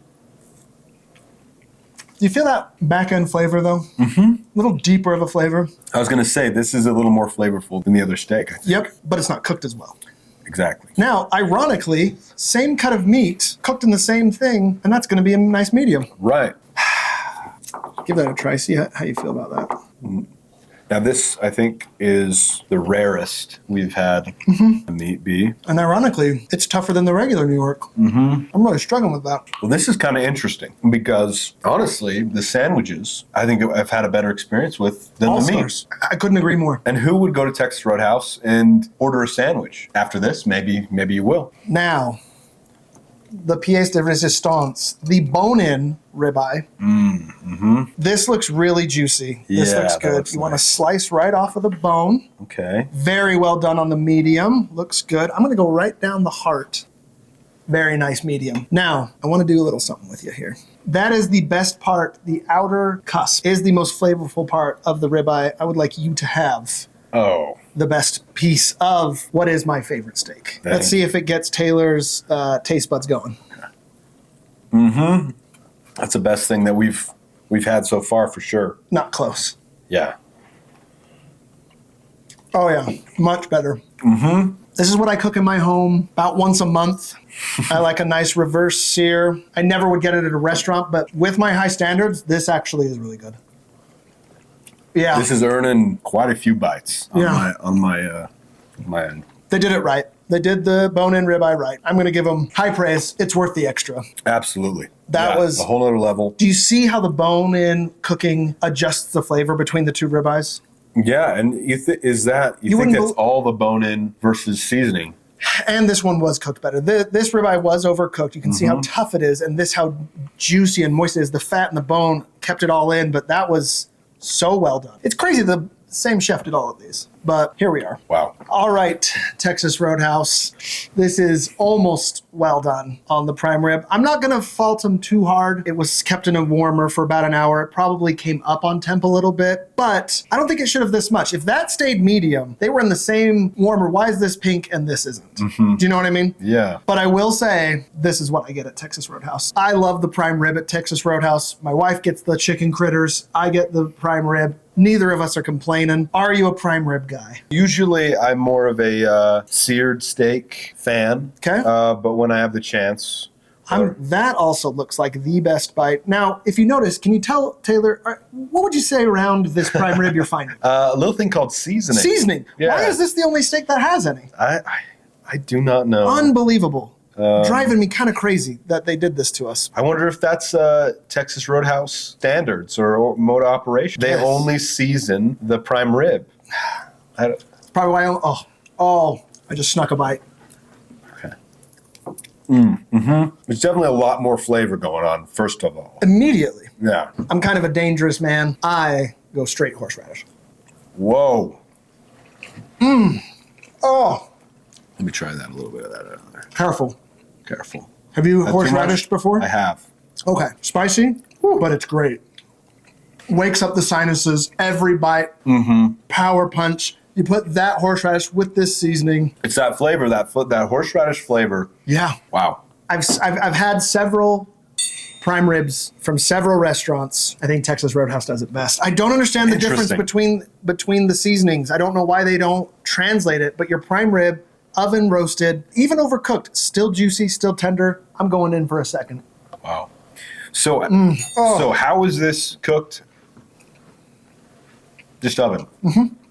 Do you feel that back-end flavor, though? Mm-hmm. A little deeper of a flavor. I was going to say, this is a little more flavorful than the other steak, I think. Yep, but it's not cooked as well. Exactly. Now, ironically, same cut of meat, cooked in the same thing, and that's going to be a nice medium. Right. Give that a try. See how you feel about that. Now this, I think, is the rarest we've had meat be. And ironically, it's tougher than the regular New York. I'm really struggling with that. Well, this is kind of interesting because, honestly, the sandwiches, I think I've had a better experience with than the meat. I couldn't agree more. And who would go to Texas Roadhouse and order a sandwich? After this, maybe you will. Now, the pièce de résistance, the bone-in ribeye. This looks really juicy. This Yeah, looks that good. looks You want to nice. slice right off of the bone. Okay. Very well done on the medium. Looks good. I'm going to go right down the heart. Very nice medium. Now, I want to do a little something with you here. That is the best part. The outer cusp is the most flavorful part of the ribeye. I would like you to have Oh. the best piece of what is my favorite steak. Let's see if it gets Taylor's taste buds going. That's the best thing that we've had so far for sure. Not close. Yeah. Oh yeah, much better. This is what I cook in my home about once a month. I like a nice reverse sear. I never would get it at a restaurant, but with my high standards, this actually is really good. Yeah, This is earning quite a few bites on Yeah. my end. they did it right. They did the bone-in ribeye right. I'm going to give them high praise. It's worth the extra. Absolutely. That was- a whole other level. Do you see how the bone-in cooking adjusts the flavor between the two ribeyes? Yeah, and you think You think wouldn't that's all the bone in versus seasoning? And this one was cooked better. This ribeye was overcooked. You can see how tough it is, and this how juicy and moist it is. The fat and the bone kept it all in, but that was so well done. It's crazy the same chef did all of these, but here we are. Wow. All right, Texas Roadhouse. This is almost well done on the prime rib. I'm not going to fault them too hard. It was kept in a warmer for about an hour. It probably came up on temp a little bit, but I don't think it should have this much. If that stayed medium, they were in the same warmer. Why is this pink and this isn't? Do you know what I mean? Yeah. But I will say, this is what I get at Texas Roadhouse. I love the prime rib at Texas Roadhouse. My wife gets the chicken critters. I get the prime rib. Neither of us are complaining. Are you a prime rib guy? Usually, I'm more of a seared steak fan. Okay. But when I have the chance, That also looks like the best bite. Now, if you notice, can you tell Taylor, what would you say around this prime rib you're finding? a little thing called seasoning. Seasoning. Yeah. Why is this the only steak that has any? I do not know. Unbelievable. Driving me kind of crazy that they did this to us. I wonder if that's Texas Roadhouse standards or mode of operation. They Yes. only season the prime rib. Probably why I just snuck a bite. There's definitely a lot more flavor going on, first of all. Immediately. Yeah. I'm kind of a dangerous man. I go straight horseradish. Whoa. Oh, Let me try that, a little bit of that out there. careful. Careful. Have you Not too horseradished much? before? I have. Okay. Spicy, but it's great. Wakes up the sinuses every bite. Power punch. You put that horseradish with this seasoning. It's that flavor, that horseradish flavor. Yeah. Wow. I've had several prime ribs from several restaurants. I think Texas Roadhouse does it best. I don't understand the difference Interesting. between the seasonings. I don't know why they don't translate it, but your prime rib, oven roasted, even overcooked, still juicy, still tender. I'm going in for a second. Wow. So, so how is this cooked? Just oven.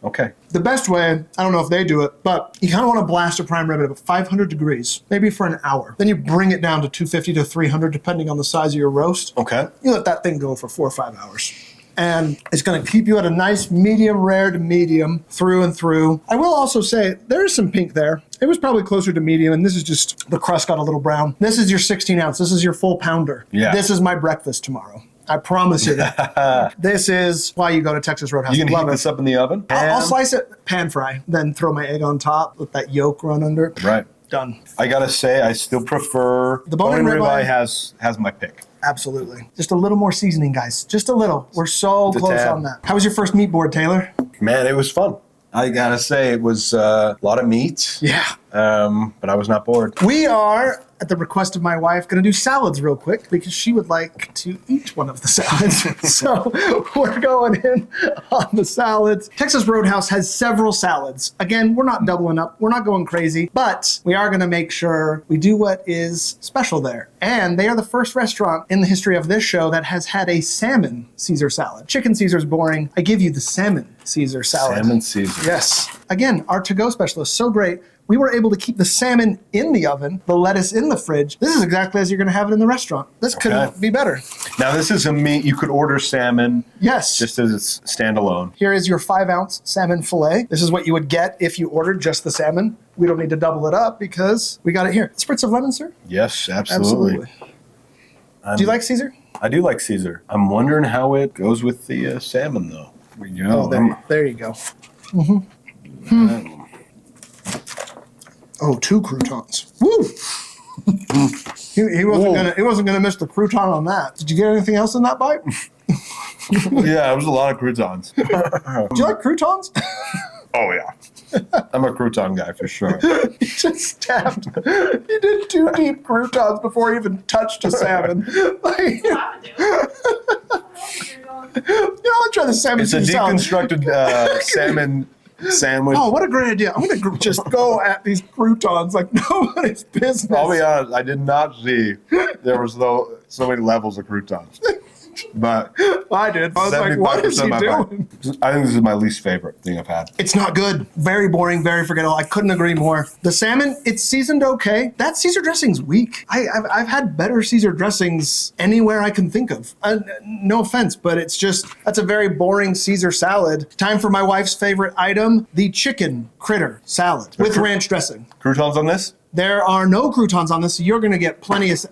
Okay. The best way, I don't know if they do it, but you kind of want to blast a prime rib at about 500 degrees, maybe for an hour. Then you bring it down to 250 to 300, depending on the size of your roast. Okay. You let that thing go for 4 or 5 hours. And it's going to keep you at a nice medium rare to medium through and through. I will also say there is some pink there. It was probably closer to medium, and this is just the crust got a little brown. This is your 16 ounce. This is your full pounder. Yeah. This is my breakfast tomorrow. I promise you that. This is why you go to Texas Roadhouse. You can Love heat it. this up in the oven? I'll slice it pan fry, then throw my egg on top, let that yolk run under it. Right. Done. I gotta say, I still prefer The bone-in ribeye has my pick. Absolutely. Just a little more seasoning, guys. Just a little. We're so Just a close tad. on that. How was your first meat board, Taylor? Man, it was fun. I gotta say, it was a lot of meat. Yeah. But I was not bored. We are, at the request of my wife, going to do salads real quick because she would like to eat one of the salads. So we're going in on the salads. Texas Roadhouse has several salads. Again, we're not doubling up. We're not going crazy, but we are going to make sure we do what is special there. And they are the first restaurant in the history of this show that has had a salmon Caesar salad. Chicken Caesar's boring. I give you the salmon Caesar salad. Salmon Caesar. Yes. Again, our to-go specialist, so great. We were able to keep the salmon in the oven, the lettuce in the fridge. This is exactly as you're going to have it in the restaurant. This couldn't be better. Now, this is a meat. You could order salmon. Yes. Just as it's standalone. Here is your 5-ounce salmon fillet. This is what you would get if you ordered just the salmon. We don't need to double it up because we got it here. Spritz of lemon, sir? Yes, absolutely. Do you like Caesar? I do like Caesar. I'm wondering how it goes with the salmon, though. Here we go. There you go. Oh, 2 croutons. Woo! he wasn't gonna miss the crouton on that. Did you get anything else in that bite? Yeah, it was a lot of croutons. Do you like croutons? Oh, yeah. I'm a crouton guy for sure. He just stabbed. He did 2 deep croutons before he even touched a salmon. Like, I'll try the salmon. It's a deconstructed salmon sandwich. Oh, what a great idea. I'm going to just go at these croutons like nobody's business. I'll be honest, I did not see there was so many levels of croutons. But I did. I was like, what is he doing? I think this is my least favorite thing I've had. It's not good. Very boring, very forgettable. I couldn't agree more. The salmon, it's seasoned okay. That Caesar dressing's weak. I've had better Caesar dressings anywhere I can think of. No offense, but it's just, that's a very boring Caesar salad. Time for my wife's favorite item, the chicken critter salad with ranch dressing. Croutons on this? There are no croutons on this, so you're going to get plenty of...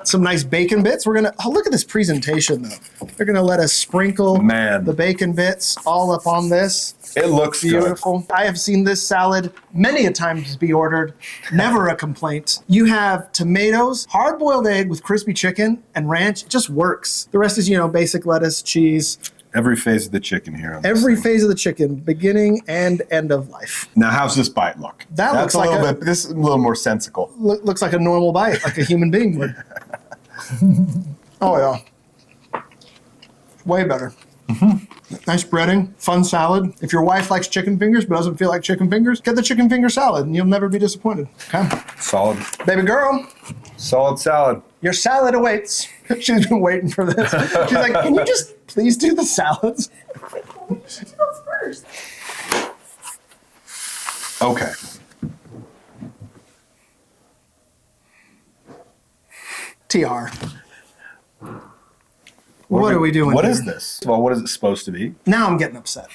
Some nice bacon bits. We're gonna look at this presentation though. They're gonna let us sprinkle the bacon bits all up on this. It looks beautiful. Good. I have seen this salad many a times be ordered. Never a complaint. You have tomatoes, hard-boiled egg with crispy chicken, and ranch. It just works. The rest is, basic lettuce, cheese. Every phase of the chicken here. Every phase of the chicken, beginning and end of life. Now, how's this bite look? That's looks like this is a little more sensical. Looks like a normal bite, like a human being would. Oh yeah, way better. Nice breading, fun salad. If your wife likes chicken fingers but doesn't feel like chicken fingers, get the chicken finger salad and you'll never be disappointed. Okay. Solid. Baby girl. Solid salad. Your salad awaits. She's been waiting for this. She's like, can you just please do the salads? She goes first. Okay. TR. What are we doing What here? is this? Well, what is it supposed to be? Now I'm getting upset.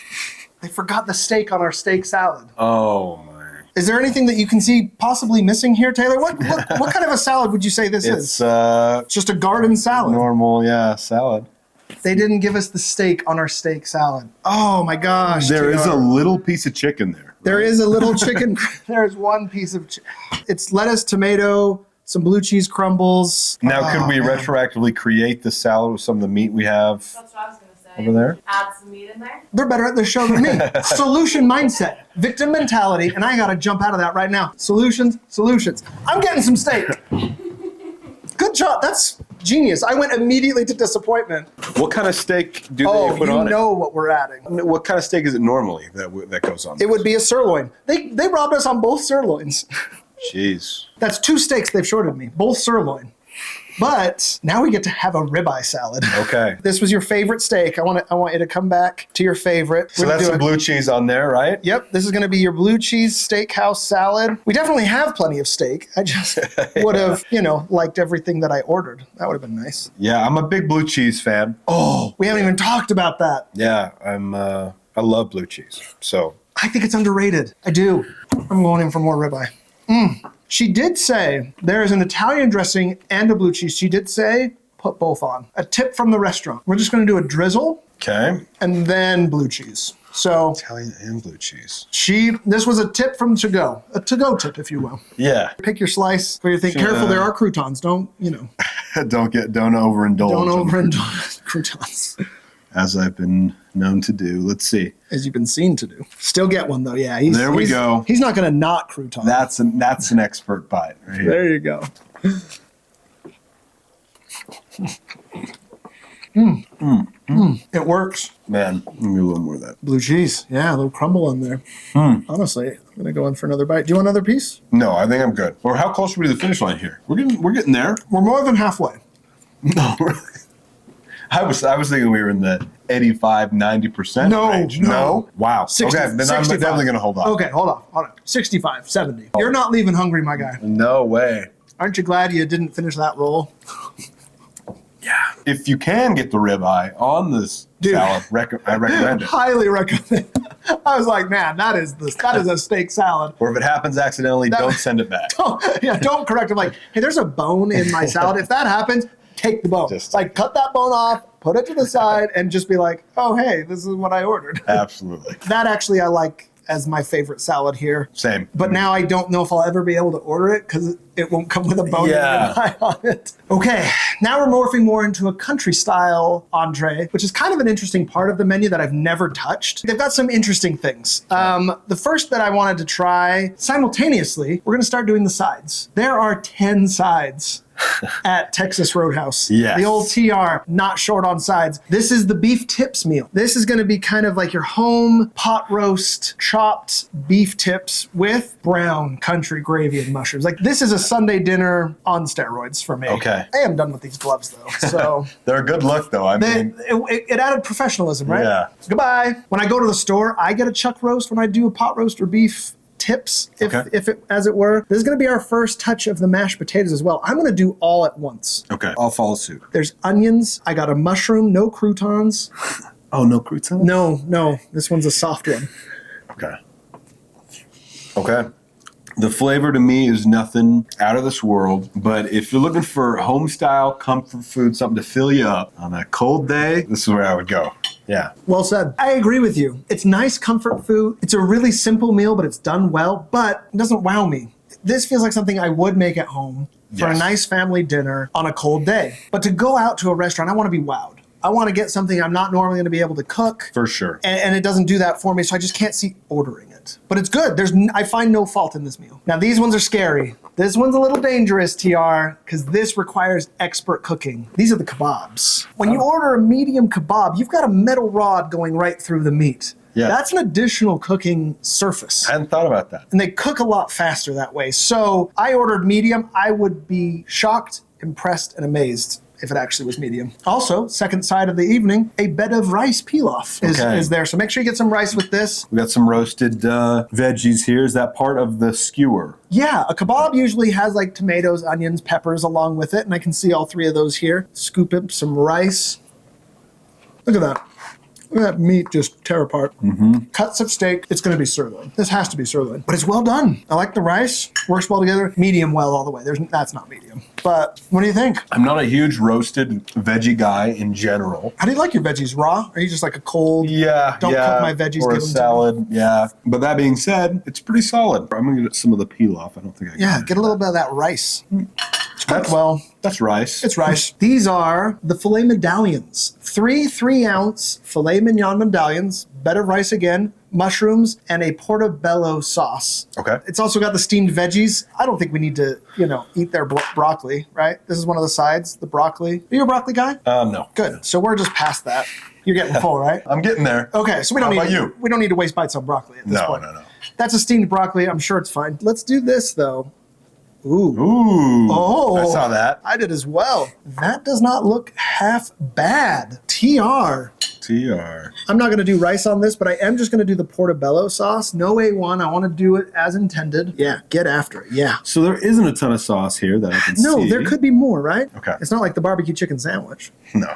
They forgot the steak on our steak salad. Oh, my. Is there anything that you can see possibly missing here, Taylor? What kind of a salad would you say this is? It's just a garden salad. Normal, salad. They didn't give us the steak on our steak salad. Oh my gosh. There is a little piece of chicken there. There is a little chicken. There's one piece of it's lettuce, tomato, some blue cheese crumbles. Now, could we retroactively create the salad with some of the meat we have? That's what I was going to say. Over there? Add some meat in there. They're better at this show than me. Solution mindset, victim mentality, and I got to jump out of that right now. Solutions. I'm getting some steak. Good job. That's genius. I went immediately to disappointment. What kind of steak do they put on it? You know what we're adding. What kind of steak is it normally that goes on? It would be a sirloin. They robbed us on both sirloins. Jeez. That's 2 steaks they've shorted me, both sirloin. But now we get to have a ribeye salad. Okay. This was your favorite steak. I want you to come back to your favorite. So that's some blue cheese on there, right? Yep. This is going to be your blue cheese steakhouse salad. We definitely have plenty of steak. I just would have, liked everything that I ordered. That would have been nice. Yeah, I'm a big blue cheese fan. Oh, we haven't even talked about that. Yeah, I love blue cheese. So I think it's underrated. I do. I'm going in for more ribeye. She did say there is an Italian dressing and a blue cheese. She did say put both on. A tip from the restaurant. We're just going to do a drizzle. Okay. And then blue cheese. So Italian and blue cheese. This was a tip from to-go. A to-go tip, if you will. Yeah. Pick your slice. But you think, careful, there are croutons. Don't Don't overindulge. Don't overindulge croutons. As I've been known to do. Let's see. As you've been seen to do. Still get one though. Yeah. There we go. He's not going to not crouton. That's an expert bite right here. There you go. It works. Man, give me a little more of that. Blue cheese. Yeah, a little crumble in there. Honestly, I'm going to go in for another bite. Do you want another piece? No, I think I'm good. Or how close are we to the finish line here? We're getting there. We're more than halfway. No, really. I was thinking we were in the 85, 90% No, range. no. Wow. 60, okay, then I'm 65. definitely going to hold on. Okay, hold on. 65, 70. You're not leaving hungry, my guy. No way. Aren't you glad you didn't finish that roll? Yeah. If you can get the ribeye on this salad, I recommend it. Highly recommend. I was like, man, that is a steak salad. Or if it happens accidentally, don't send it back. Don't correct him. Like, hey, there's a bone in my salad. If that happens, take the bone. Just like, cut that bone off, put it to the side, and just be like, oh, hey, this is what I ordered. Absolutely. That actually I like as my favorite salad here. Same. But now I don't know if I'll ever be able to order it because it won't come with a bone ribeye on it. Okay, now we're morphing more into a country style entree, which is kind of an interesting part of the menu that I've never touched. They've got some interesting things. The first that I wanted to try simultaneously, we're going to start doing the sides. There are 10 sides. At Texas Roadhouse. Yes. The old TR, not short on sides. This is the beef tips meal. This is going to be kind of like your home pot roast chopped beef tips with brown country gravy and mushrooms. Like, this is a Sunday dinner on steroids for me. Okay. I am done with these gloves though. So They're a good look though. I mean, it added professionalism, right? Yeah. Goodbye. When I go to the store, I get a chuck roast when I do a pot roast or beef tips, if it, as it were. This is going to be our first touch of the mashed potatoes as well. I'm going to do all at once. okay. I'll follow suit. There's onions. I got a mushroom, no croutons. Oh, no croutons? No. This one's a soft one. Okay. Okay. The flavor to me is nothing out of this world, but if you're looking for home style comfort food, something to fill you up on a cold day, this is where I would go. Yeah. Well said. I agree with you. It's nice comfort food. It's a really simple meal, but it's done well, but it doesn't wow me. This feels like something I would make at home for a nice family dinner on a cold day. But to go out to a restaurant, I want to be wowed. I want to get something I'm not normally going to be able to cook. For sure. And it doesn't do that for me, so I just can't see ordering it. But it's good. I find no fault in this meal. Now, these ones are scary. This one's a little dangerous, TR, because this requires expert cooking. These are the kebabs. When you order a medium kebab, you've got a metal rod going right through the meat. Yeah. That's an additional cooking surface. I hadn't thought about that. And they cook a lot faster that way. So I ordered medium. I would be shocked, impressed, and amazed if it actually was medium. Also, second side of the evening, a bed of rice pilaf is there. So make sure you get some rice with this. We got some roasted veggies here. Is that part of the skewer? Yeah, a kebab usually has like tomatoes, onions, peppers along with it. And I can see all three of those here. Scoop up some rice. Look at that. Look at that meat just tear apart. Cuts of steak. It's going to be sirloin. This has to be sirloin. But it's well done. I like the rice. Works well together. Medium well all the way. That's not medium. But what do you think? I'm not a huge roasted veggie guy in general. How do you like your veggies? Raw? Are you just like a cold? Don't cook my veggies. Or give a them salad. Yeah. But that being said, it's pretty solid. I'm going to get some of the pilaf. I don't think I can. Yeah, get a little bit of that rice. It's cooked well. That's rice. It's rice. These are the filet medallions. 3-ounce filet mignon medallions, bed of rice again, mushrooms, and a portobello sauce. Okay. It's also got the steamed veggies. I don't think we need to, eat their broccoli, right? This is one of the sides, the broccoli. Are you a broccoli guy? No. Good. So we're just past that. You're getting full, right? I'm getting there. Okay, so we don't How need about you? we don't need to waste bites on broccoli at this point. No. That's a steamed broccoli. I'm sure it's fine. Let's do this though. Ooh. Oh. I saw that. I did as well. That does not look half bad. TR. I'm not going to do rice on this, but I am just going to do the portobello sauce. No A1. I want to do it as intended. Yeah, get after it. Yeah. So there isn't a ton of sauce here that I can see. No, there could be more, right? Okay. It's not like the BBQ chicken sandwich. No.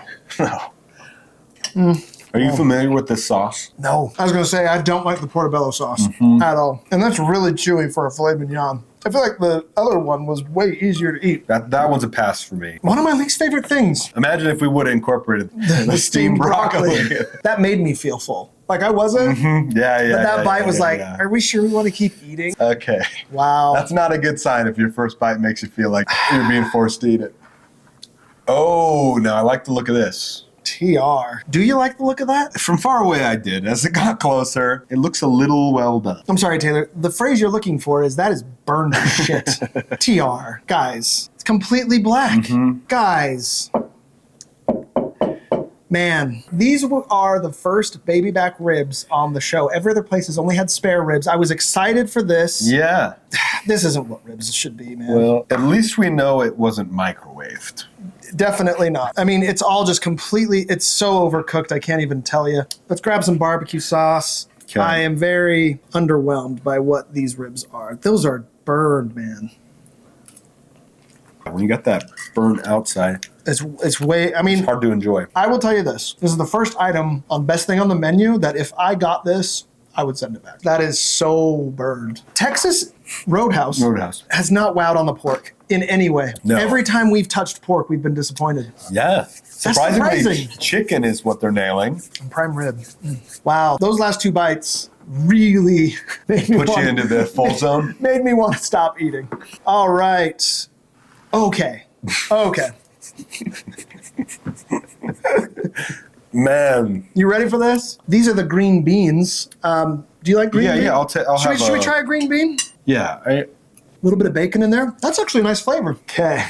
Are you familiar with this sauce? No. I was going to say, I don't like the portobello sauce at all. And that's really chewy for a filet mignon. I feel like the other one was way easier to eat. That one's a pass for me. One of my least favorite things. Imagine if we would have incorporated the steamed broccoli. That made me feel full. Like I wasn't. Yeah. But that bite was like, are we sure we want to keep eating? Okay. Wow. That's not a good sign if your first bite makes you feel like you're being forced to eat it. Oh, now I like the look of this. TR. Do you like the look of that? From far away, I did. As it got closer, it looks a little well done. I'm sorry, Taylor. The phrase you're looking for is that is burned to shit. TR. Guys, it's completely black. Guys. Man, these are the first baby back ribs on the show. Every other place has only had spare ribs. I was excited for this. Yeah. This isn't what ribs should be, man. Well, at least we know it wasn't microwaved. Definitely not. I mean, it's all just completely, it's so overcooked, I can't even tell you. Let's grab some barbecue sauce. Okay. I am very underwhelmed by what these ribs are. Those are burned, man. When you got that burnt outside, It's way, I mean, it's hard to enjoy. I will tell you this. This is the first item on Best Thing on the Menu that if I got this, I would send it back. That is so burned. Texas Roadhouse has not wowed on the pork in any way. No. Every time we've touched pork, we've been disappointed. Yeah. Surprisingly, surprising. chicken is what they're nailing. And prime rib. Wow. Those last 2 bites really made me Put you into the full zone. made me want to stop eating. All right. Okay. Man. You ready for this? These are the green beans. Do you like green beans? Yeah, I'll have Should we try a green bean? Yeah. A little bit of bacon in there. That's actually a nice flavor. Okay.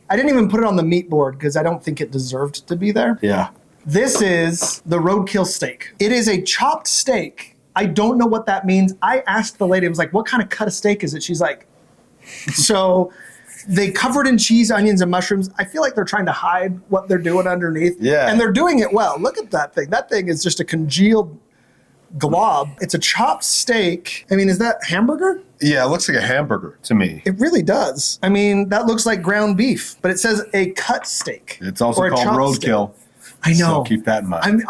I didn't even put it on the meat board because I don't think it deserved to be there. Yeah. This is the roadkill steak. It is a chopped steak. I don't know what that means. I asked the lady, I was like, what kind of cut of steak is it? She's like, so they covered in cheese, onions, and mushrooms. I feel like they're trying to hide what they're doing underneath. Yeah. And they're doing it well. Look at that thing. That thing is just a congealed glob. It's a chopped steak. I mean, is that hamburger? Yeah, it looks like a hamburger to me. It really does. I mean, that looks like ground beef, but it says a cut steak. It's also or a called chopped roadkill. steak. I know. So keep that in mind.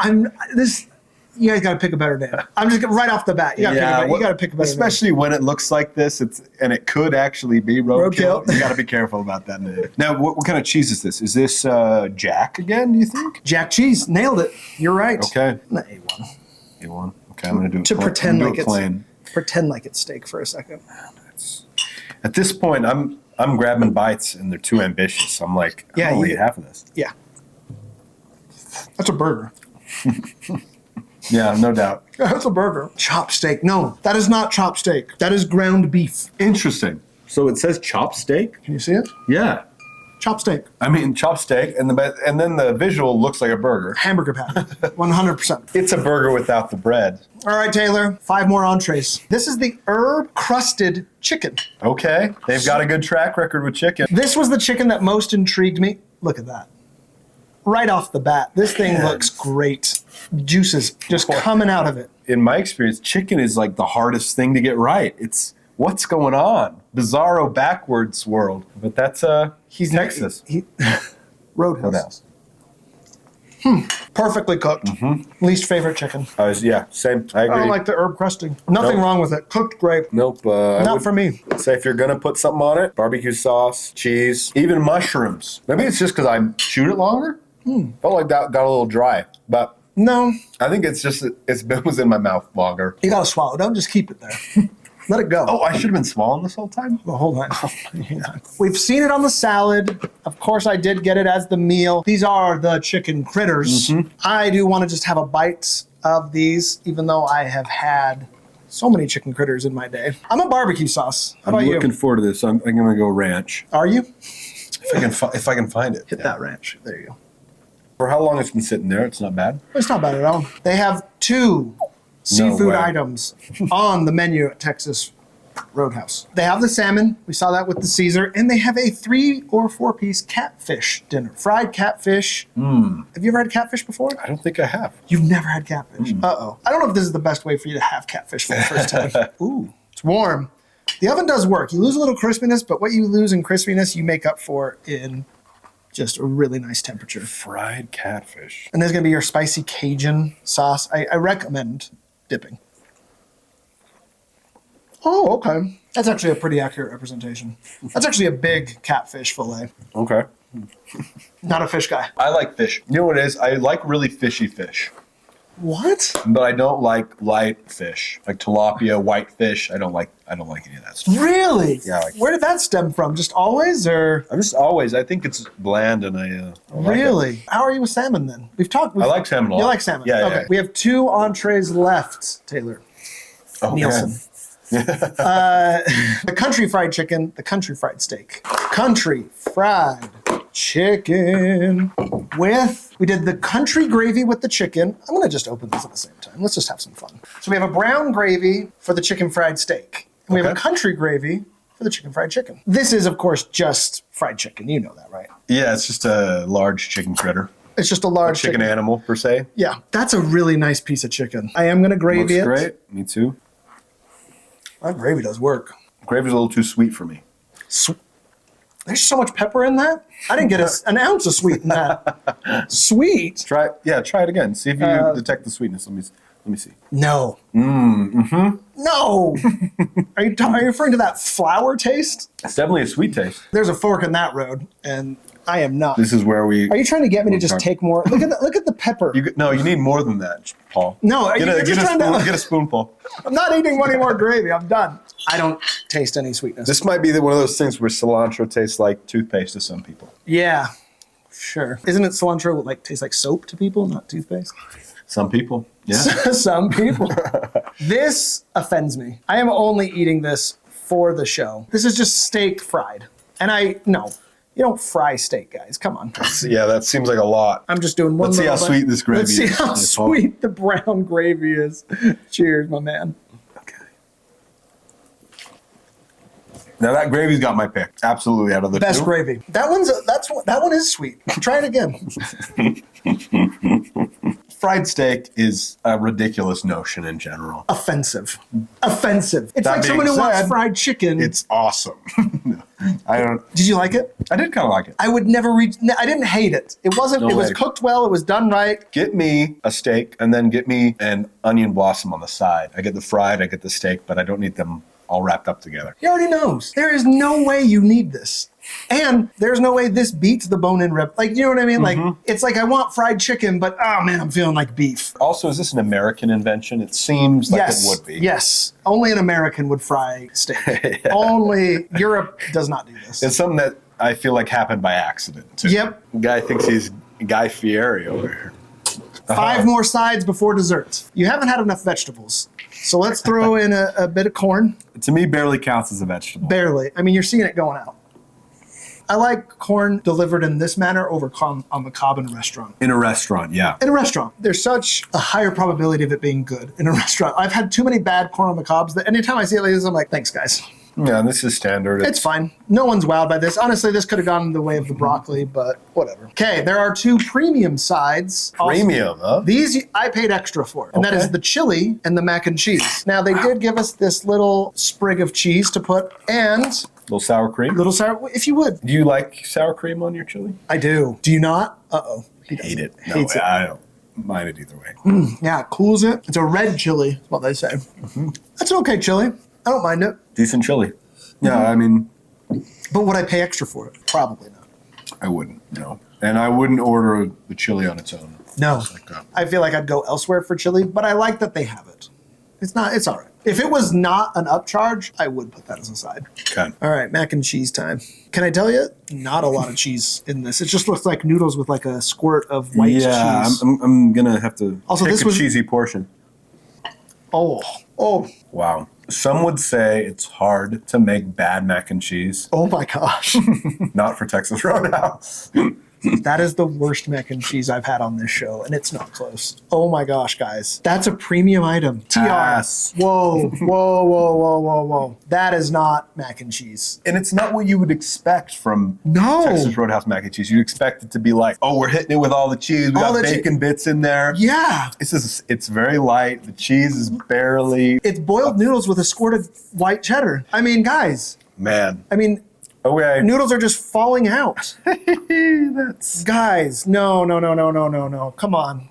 You guys got to pick a better name. I'm just right off the bat. You got to pick a better name. Especially when it looks like this, and it could actually be roadkill. You got to be careful about that name. Now, what kind of cheese is this? Is this Jack again? Do you think? Jack cheese. Nailed it. You're right. Okay. Not A1. A1. Okay, I'm gonna do it. To pretend do like it plain. Pretend like it's steak for a second. At this point, I'm grabbing bites and they're too ambitious. I'm like, Yeah, I'm gonna eat half of this. Yeah. That's a burger. Yeah, no doubt. That's a burger. Chopped steak. No, that is not chopped steak. That is ground beef. Interesting. So it says chop steak? Can you see it? Yeah. Chopped steak. I mean, chop steak, and then the visual looks like a burger. Hamburger patty. 100%. It's a burger without the bread. All right, Taylor. 5 more entrees. This is the herb-crusted chicken. Okay. They've got a good track record with chicken. This was the chicken that most intrigued me. Look at that. Right off the bat, this thing looks great. Juices just coming out of it. In my experience, chicken is like the hardest thing to get right. It's what's going on? Bizarro backwards world. But that's He's Texas. Roadhouse. Perfectly cooked. Least favorite chicken. Yeah, same. I agree. I don't like the herb crusting. Nothing wrong with it. Cooked great. Nope. Not for me. Say if you're gonna put something on it, barbecue sauce, cheese, even mushrooms. Maybe it's just because I chewed it longer. Felt like that got a little dry, but No, I think it's just was in my mouth longer. you gotta swallow. Don't just keep it there. Let it go. Oh, I should have been swallowing this whole time. Well, hold on. We've seen it on the salad. Of course, I did get it as the meal. These are the chicken critters. I do want to just have a bite of these, even though I have had so many chicken critters in my day. I'm a barbecue sauce. How about I'm you? looking forward to this. I'm gonna go ranch. Are you? If I can find it. Hit that ranch. There you go. For how long it's been sitting there, it's not bad. It's not bad at all. They have 2 seafood way. items on the menu at Texas Roadhouse. They have the salmon. We saw that with the Caesar. And they have a 3 or 4 piece catfish dinner. Fried catfish. Have you ever had catfish before? I don't think I have. You've never had catfish. Uh-oh. I don't know if this is the best way for you to have catfish for the first time. Ooh, it's warm. The oven does work. You lose a little crispiness, but what you lose in crispiness, you make up for in just a really nice temperature. Fried catfish. And there's going to be your spicy Cajun sauce. I recommend dipping. Oh, okay. That's actually a pretty accurate representation. That's actually a big catfish fillet. Okay. Not a fish guy. I like fish. You know what it is? I like really fishy fish. What? But I don't like light fish. Like tilapia, whitefish. I don't like any of that stuff. Really? Yeah, I like Where did that stem from? Just always, or I'm just always, I think it's bland and I like really? it. How are you with salmon then? I like salmon a lot. You like salmon? Yeah, Okay. yeah. We have 2 entrees left, Taylor. Okay. Nielson. The country fried chicken, the country fried steak. Country fried chicken we did the country gravy with the chicken. I'm going to just open this at the same time. Let's just have some fun. So we have a brown gravy for the chicken fried steak. And we have a country gravy for the fried chicken. This is, of course, just fried chicken. You know that, right? Yeah, it's just a large chicken critter. It's just a large Chicken animal, per se. Yeah, that's a really nice piece of chicken. I am going to gravy it. Looks great. Me too. That gravy does work. Gravy's a little too sweet for me. There's so much pepper in that. I didn't get an ounce of sweet in that. Sweet? Try it again. See if you detect the sweetness. Let me see. No. No. Are you referring to that flour taste? It's definitely a sweet taste. There's a fork in that road, and I am not. This is where we. Are you trying to get me to just take more? Look at the pepper. You need more than that, Paul. No, get a spoonful. I'm not eating any more gravy. I'm done. I don't taste any sweetness. This might be one of those things where cilantro tastes like toothpaste to some people. Yeah, sure. Isn't it cilantro tastes like soap to people, not toothpaste? Some people, yeah. Some people. This offends me. I am only eating this for the show. This is just steak fried. And you don't fry steak, guys. Come on. Yeah, that seems like a lot. I'm just doing one. Let's see how sweet this gravy is. Let's see how sweet the brown gravy is. Cheers, my man. Okay. Now that gravy's got my pick. Absolutely out of the Best two. gravy. That one is sweet. Try it again. Fried steak is a ridiculous notion in general. Offensive. It's That like someone who being wants said, fried chicken. It's awesome. Did you like it? I did kind of like it. I would never reach. I didn't hate it. It wasn't. No it was way. cooked well. It was done right. Get me a steak and then get me an onion blossom on the side. I get the fried, I get the steak, but I don't need them all wrapped up together. He already knows. There is no way you need this. And there's no way this beats the bone-in rib. You know what I mean? It's like I want fried chicken, but oh man, I'm feeling like beef. Also, is this an American invention? It seems like it would be. Yes. Only an American would fry steak. Yeah. Only Europe does not do this. It's something that I feel like happened by accident, too. Yep. The guy thinks he's Guy Fieri over here. 5 more sides before dessert. You haven't had enough vegetables. So let's throw in a bit of corn. To me, barely counts as a vegetable. Barely. I mean, you're seeing it going out. I like corn delivered in this manner over corn on the cob in a restaurant. In a restaurant, yeah. In a restaurant, there's such a higher probability of it being good in a restaurant. I've had too many bad corn on the cobs that anytime I see it like this, I'm like, thanks, guys. Yeah, this is standard. It's fine. No one's wowed by this. Honestly, this could have gone the way of the broccoli, but whatever. Okay, there are 2 premium sides. Premium, huh? These I paid extra for, and that is the chili and the mac and cheese. Now, they did give us this little sprig of cheese to put, and Little sour cream? little sour, if you would. Do you like sour cream on your chili? I do. Do you not? Uh-oh. He Hate it. No, Hates it. I don't mind it either way. Yeah, it cools it. It's a red chili, is what they say. That's an okay chili. I don't mind it. Decent chili. Yeah, I mean, But would I pay extra for it? Probably not. I wouldn't, no. And I wouldn't order the chili on its own. No. Like that. I feel like I'd go elsewhere for chili, but I like that they have it. It's all right. If it was not an upcharge, I would put that as a side. Okay. All right, mac and cheese time. Can I tell you? Not a lot of cheese in this. It just looks like noodles with like a squirt of white cheese. Yeah, I'm going to have to Also, pick this a was- cheesy portion. Oh. Wow. Some would say it's hard to make bad mac and cheese. Oh my gosh. Not for Texas Roadhouse. That is the worst mac and cheese I've had on this show, and it's not close. Oh my gosh, guys. That's a premium item. TR. Ass. Whoa. That is not mac and cheese. And it's not what you would expect from No. Texas Roadhouse mac and cheese. You'd expect it to be like, oh, we're hitting it with all the cheese. We All got the che- bacon bits in there. Yeah. It's very light. The cheese is barely. It's boiled noodles with a squirt of white cheddar. I mean, guys. Man. Okay. Noodles are just falling out. That's Guys, no. Come on.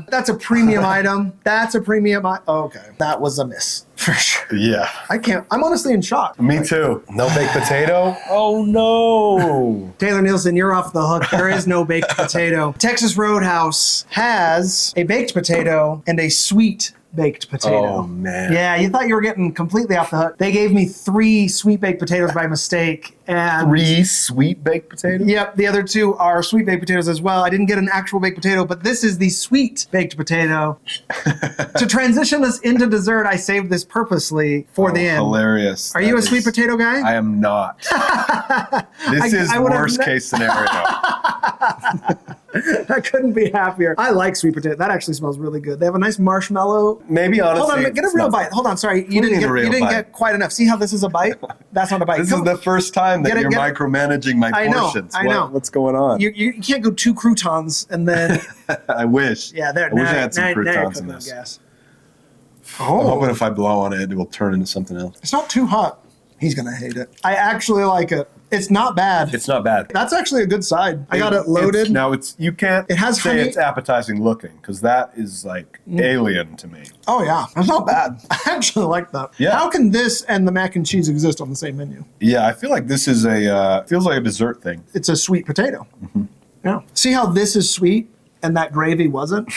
That's a premium item. Okay. That was a miss. For sure. yeah. I'm honestly in shock. Me too. No baked potato? Oh no. Taylor Nielson, you're off the hook. There is no baked potato. Texas Roadhouse has a baked potato and a sweet baked potato. Oh man. Yeah, you thought you were getting completely off the hook. They gave me 3 sweet baked potatoes by mistake. And 3 sweet baked potatoes? Yep, the other 2 are sweet baked potatoes as well. I didn't get an actual baked potato, but this is the sweet baked potato. To transition us into dessert, I saved this purposely for the end. Hilarious. Are you a sweet potato guy? I am not. This is I would've worst case scenario. I couldn't be happier. I like sweet potato. That actually smells really good. They have a nice marshmallow. Maybe honestly. Hold on, get a real bite. Hold on, sorry. You didn't get quite enough. See how this is a bite? That's not a bite. This is the first time that you're micromanaging my portions. I know. What's going on? You can't go 2 croutons and then. I wish. Yeah, there. I wish I had some croutons in this. Gas. I'm hoping if I blow on it, it will turn into something else. It's not too hot. He's gonna hate it. I actually like it. It's not bad. It's not bad. That's actually a good side. I got it loaded. You can't It has say honey. it's appetizing looking because that is like alien to me. Oh yeah, that's not bad. I actually like that. Yeah. How can this and the mac and cheese exist on the same menu? Yeah, I feel like this is feels like a dessert thing. It's a sweet potato. Yeah. See how this is sweet and that gravy wasn't?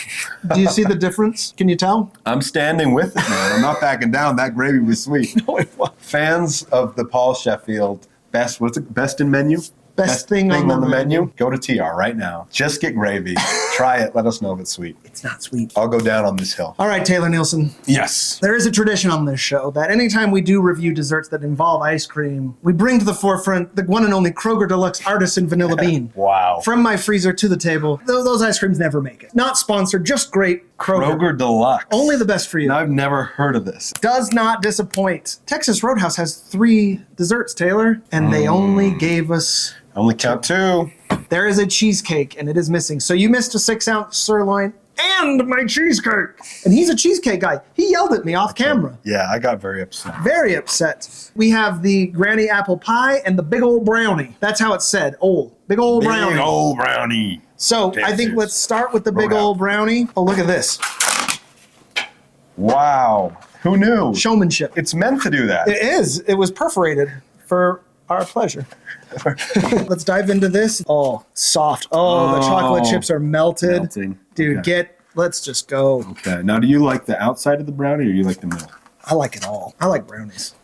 Do you see the difference? Can you tell? I'm standing with it, man. I'm not backing down. That gravy was sweet. No, it was. Fans of the Paul Sheffield best in menu? Best thing on the menu. Go to TR right now. Just get gravy. Try it. Let us know if it's sweet. It's not sweet. I'll go down on this hill. All right, Taylor Nielson. Yes. There is a tradition on this show that anytime we do review desserts that involve ice cream, we bring to the forefront the one and only Kroger Deluxe Artisan Vanilla Bean. Wow. From my freezer to the table. Those ice creams never make it. Not sponsored, just great. Kroger Deluxe. Only the best for you. Now, I've never heard of this. Does not disappoint. Texas Roadhouse has 3 desserts, Taylor, and they only gave us... Only count 2. There is a cheesecake, and it is missing. So you missed a 6-ounce sirloin and my cheesecake. And he's a cheesecake guy. He yelled at me off camera. Yeah, I got very upset. Very upset. We have the granny apple pie and the big old brownie. That's how it's said. Big old brownie. Big old brownie. So I think let's start with the big old brownie. Oh, look at this. Wow. Who knew? Showmanship. It's meant to do that. It is. It was perforated for our pleasure. Let's dive into this. Oh, soft. Oh, the chocolate chips are melted. Melting. Dude, Okay. let's just go. Okay. Now, do you like the outside of the brownie or do you like the middle? I like it all. I like brownies.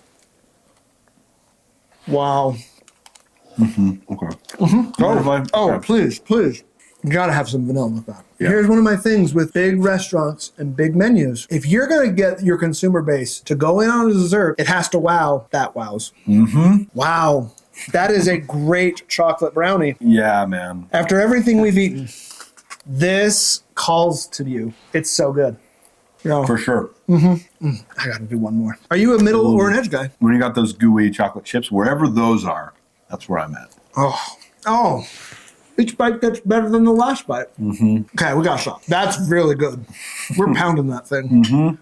Wow. Okay. Please. You gotta have some vanilla with that. Yeah. Here's one of my things with big restaurants and big menus. If you're gonna get your consumer base to go in on a dessert, it has to wow. That wows. Wow. That is a great chocolate brownie. Yeah, man. After everything we've eaten, this calls to you. It's so good. For sure. I gotta do one more. Are you a middle or an edge guy? When you got those gooey chocolate chips, wherever those are, that's where I'm at. Oh. Each bite gets better than the last bite. Okay, we got some. That's really good. We're pounding that thing.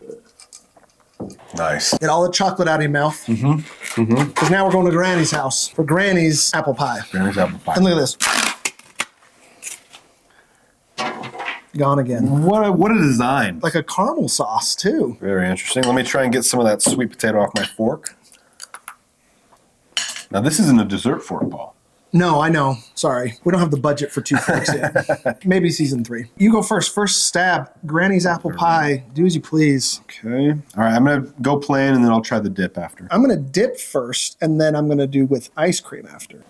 Nice. Get all the chocolate out of your mouth. Because now we're going to Granny's house for Granny's apple pie. Granny's apple pie. And look at this. Gone again. What a design. Like a caramel sauce, too. Very interesting. Let me try and get some of that sweet potato off my fork. Now, this isn't a dessert fork, Paul. No, I know. Sorry. We don't have the budget for 2 forks yet. Maybe season 3. You go first. First stab. Granny's apple pie. Do as you please. Okay. All right, I'm going to go plain, and then I'll try the dip after. I'm going to dip first, and then I'm going to do with ice cream after.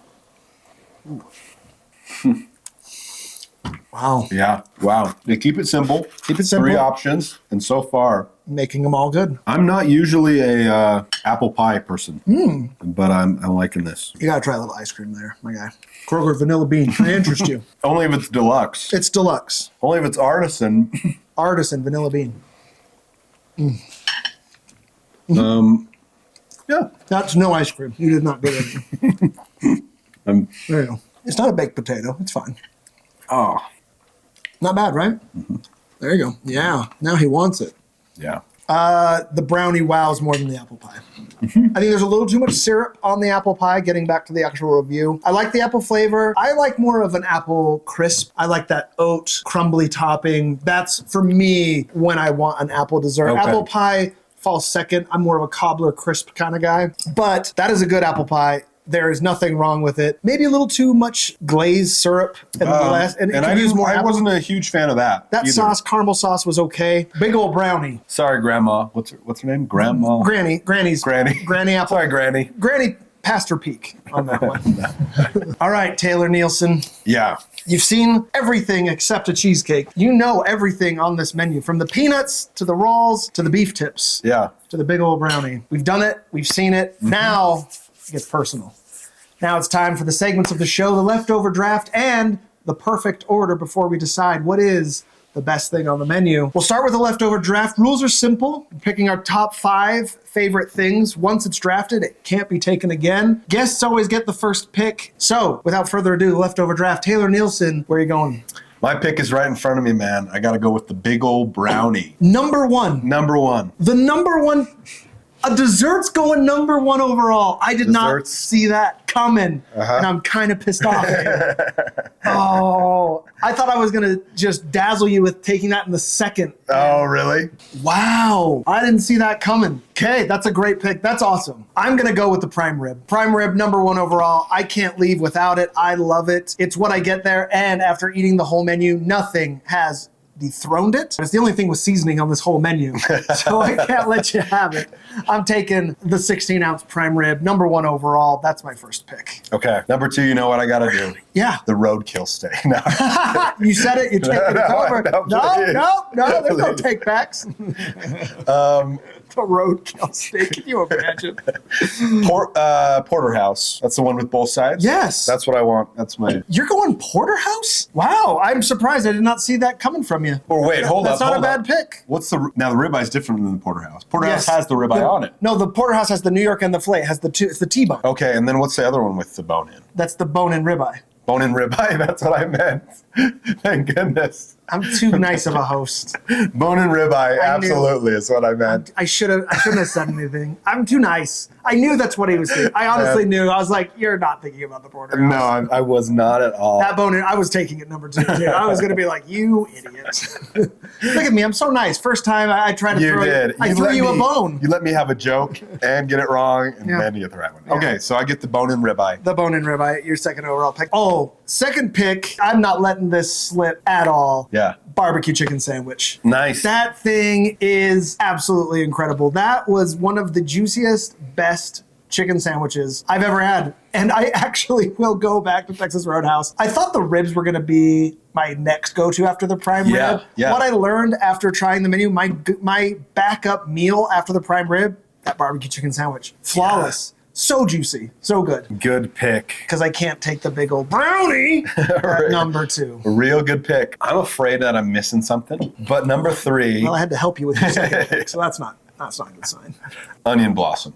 Wow. Yeah. Wow. They keep it simple. Keep it simple. 3 options, and so far, Making them all good. I'm not usually a apple pie person, but I'm liking this. You got to try a little ice cream there, my guy. Kroger Vanilla Bean. Can I interest you? Only if it's deluxe. It's deluxe. Only if it's artisan. Artisan Vanilla Bean. Yeah. That's no ice cream. You did not get anything. There you go. It's not a baked potato. It's fine. Oh. Not bad, right? There you go. Yeah. Now he wants it. Yeah. The brownie wows more than the apple pie. I think there's a little too much syrup on the apple pie, getting back to the actual review. I like the apple flavor. I like more of an apple crisp. I like that oat crumbly topping. That's, for me, when I want an apple dessert. Okay. Apple pie falls second. I'm more of a cobbler crisp kind of guy. But that is a good apple pie. There is nothing wrong with it. Maybe a little too much glazed syrup and less. And I wasn't a huge fan of that. That either. sauce, caramel sauce, was okay. Big old brownie. Sorry, Grandma. What's her name? Grandma. Granny apple. Sorry, Granny. Granny passed her peak on that one. All right, Taylor Nielson. Yeah. You've seen everything except a cheesecake. You know everything on this menu, from the peanuts to the rolls to the beef tips. Yeah. To the big old brownie. We've done it. We've seen it. Now it gets personal. Now it's time for the segments of the show, the leftover draft, and the perfect order before we decide what is the best thing on the menu. We'll start with the leftover draft. Rules are simple. We're picking our top 5 favorite things. Once it's drafted, it can't be taken again. Guests always get the first pick. So, without further ado, leftover draft. Taylor Nielson, where are you going? My pick is right in front of me, man. I got to go with the big old brownie. Number 1. Number 1. The number 1. A dessert's going number 1 overall. I did not Desserts. see that coming, and I'm kind of pissed off. Oh, I thought I was going to just dazzle you with taking that in the second. Oh, really? Wow, I didn't see that coming. Okay, that's a great pick. That's awesome. I'm going to go with the prime rib. Prime rib, number 1 overall. I can't leave without it. I love it. It's what I get there, and after eating the whole menu, nothing has dethroned it. It's the only thing with seasoning on this whole menu, so I can't let you have it. I'm taking the 16-ounce prime rib, number 1 overall. That's my first pick. Okay. Number 2, you know what I got to do? Yeah. The roadkill steak. No. You said it. You take it over. No. There's no take backs. The roadkill steak. Can you imagine? Porterhouse. That's the one with both sides? Yes. That's what I want. That's my... You're going porterhouse? Wow. I'm surprised. I did not see that coming from you. Or wait, hold up. That's not a hold bad up. pick. What's the... Now, the ribeye is different than the porterhouse. Porterhouse Yes. has the ribeye on it. No, the porterhouse has the New York and the filet. It has it's the T-bone. Okay, and then what's the other one with the bone in? That's the bone and ribeye. Bone in ribeye, that's what I meant. Thank goodness. I'm too nice of a host. Bone in ribeye, I knew. absolutely is what I meant. I shouldn't have said anything. I'm too nice. I knew that's what he was thinking. I honestly knew. I was like, you're not thinking about the porterhouse. No, I was not at all. That bone in, I was taking it number 2 too. I was gonna be like, you idiot. Look at me, I'm so nice. First time I tried to You throw did. I threw you a bone. You let me have a joke and get it wrong, and Yeah. then you get the right one. Okay, so I get the bone in ribeye. The bone in ribeye, your second overall pick. Oh, second pick, I'm not letting this slip at all. Yeah. Barbecue chicken sandwich. Nice. That thing is absolutely incredible. That was one of the juiciest, best chicken sandwiches I've ever had. And I actually will go back to Texas Roadhouse. I thought the ribs were going to be my next go-to after the prime rib. Yeah. What I learned after trying the menu, my backup meal after the prime rib, that barbecue chicken sandwich. Flawless. So juicy. So good. Good pick. Because I can't take the big old brownie at number 2. A real good pick. I'm afraid that I'm missing something, but number 3, Well, I had to help you with your second pick, so that's not a good sign. onion blossom.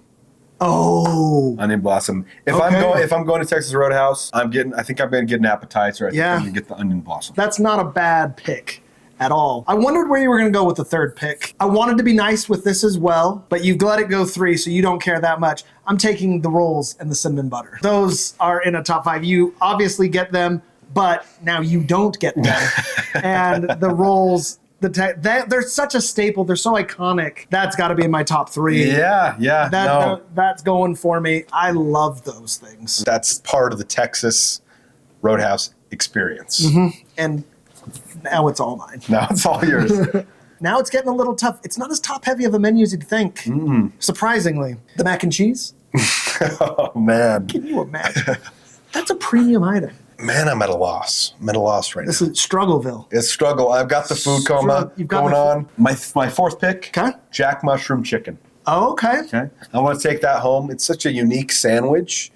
Oh. Onion blossom. If Okay. I'm going to Texas Roadhouse, I think I'm going to get an appetizer. I think Yeah. I'm going to get the onion blossom. That's not a bad pick at all. I wondered where you were going to go with the third pick. I wanted to be nice with this as well, but you've let it go 3, so you don't care that much. I'm taking the rolls and the cinnamon butter. Those are in a top 5. You obviously get them, but now you don't get them. And the rolls, they're such a staple. They're so iconic. That's got to be in my top 3. Yeah. That's going for me. I love those things. That's part of the Texas Roadhouse experience. And now it's all mine. Now it's all yours. Now it's getting a little tough. It's not as top heavy of a menu as you'd think. Surprisingly. The mac and cheese? Oh, man. Can you imagine? That's a premium item. Man, I'm at a loss. I'm at a loss right This now. is Struggleville. It's struggle. I've got the food coma You've got going the on. My fourth pick, Okay. Jack Mushroom Chicken. Oh, okay. Okay. I want to take that home. It's such a unique sandwich.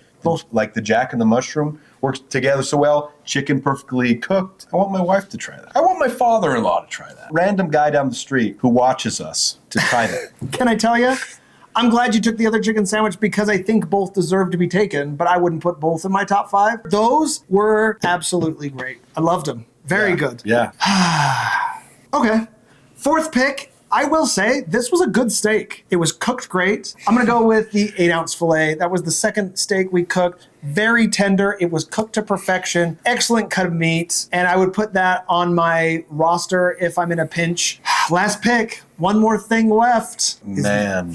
Like the Jack and the mushroom works together so well. Chicken perfectly cooked. I want my wife to try that. I want my father-in-law to try that. Random guy down the street who watches us to try that. Can I tell you? I'm glad you took the other chicken sandwich because I think both deserve to be taken, but I wouldn't put both in my top 5. Those were absolutely great. I loved them. Very good. Yeah. Okay. Fourth pick. I will say this was a good steak. It was cooked great. I'm going to go with the 8-ounce filet. That was the second steak we cooked. Very tender. It was cooked to perfection. Excellent cut of meat. And I would put that on my roster if I'm in a pinch. Last pick. One more thing left. Man.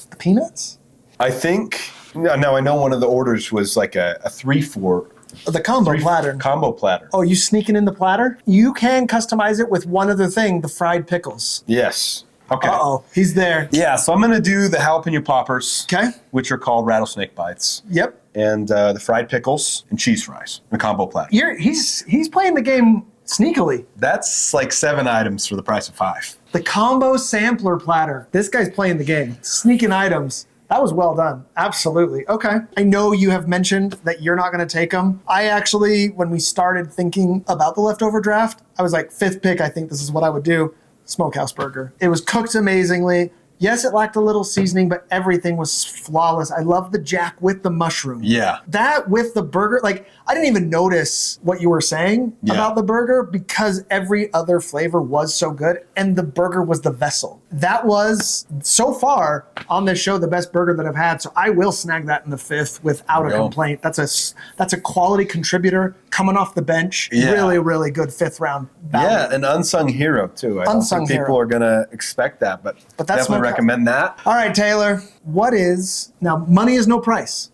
The peanuts? I think, now I know one of the orders was like a 3-4 The combo platter. combo platter. Oh, you sneaking in the platter? You can customize it with one other thing, the fried pickles. Yes. Okay. Uh-oh, he's there. Yeah, so I'm going to do the jalapeno poppers, Okay. which are called rattlesnake bites, Yep. and the fried pickles and cheese fries, the combo platter. He's playing the game sneakily. That's like 7 items for the price of 5. The combo sampler platter. This guy's playing the game. Sneaking items. That was well done. Absolutely. Okay. I know you have mentioned that you're not going to take them. I actually, when we started thinking about the leftover draft, I was like, 5th pick, I think this is what I would do. Smokehouse Burger. It was cooked amazingly. Yes, it lacked a little seasoning, but everything was flawless. I love the jack with the mushroom. Yeah. That with the burger, like, I didn't even notice what you were saying about the burger because every other flavor was so good, and the burger was the vessel. That was, so far on this show, the best burger that I've had, so I will snag that in the 5th without a complaint. That's a quality contributor coming off the bench. Yeah. Really, really good 5th round value. Yeah, an unsung hero, too. I don't think people are going to expect that, but that's definitely recommend that. All right, Taylor, now money is no price.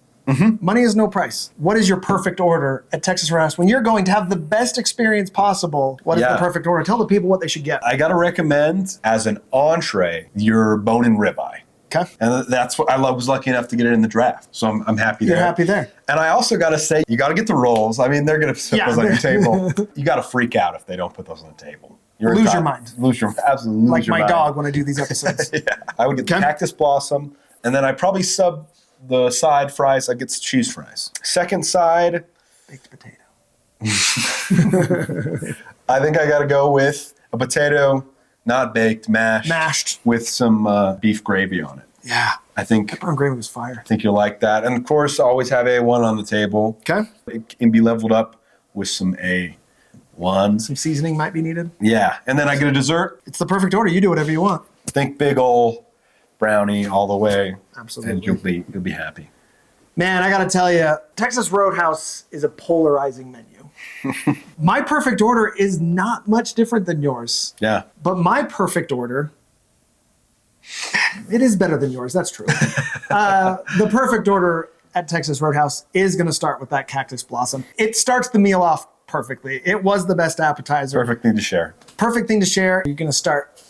Money is no price. What is your perfect order at Texas Roadhouse? When you're going to have the best experience possible, what is the perfect order? Tell the people what they should get. I got to recommend, as an entree, your bone-in ribeye. Okay. And that's what I was lucky enough to get it in the draft. So I'm happy there. You're happy there. And I also got to say, you got to get the rolls. I mean, they're going to put those on your table. You got to freak out if they don't put those on the table. Lose your mind. Absolutely lose like your my mind. dog when I do these episodes. Yeah. I would get the cactus blossom, and then I probably sub the side fries. I get the cheese fries. Second side, Baked potato. I think I got to go with a potato, not baked, mashed. With some beef gravy on it. Yeah. I think Pepper and gravy was fire. I think you'll like that. And of course, always have A1 on the table. Okay. It can be leveled up with some A1. Some seasoning might be needed. Yeah. And then I get a dessert. It's the perfect order. You do whatever you want. Think big ol' brownie all the way. Absolutely. And you'll be happy. Man, I got to tell you, Texas Roadhouse is a polarizing menu. My perfect order is not much different than yours. Yeah. But my perfect order, it is better than yours. That's true. The perfect order at Texas Roadhouse is going to start with that cactus blossom. It starts the meal off perfectly. It was the best appetizer. Perfect thing to share. Perfect thing to share. You're going to start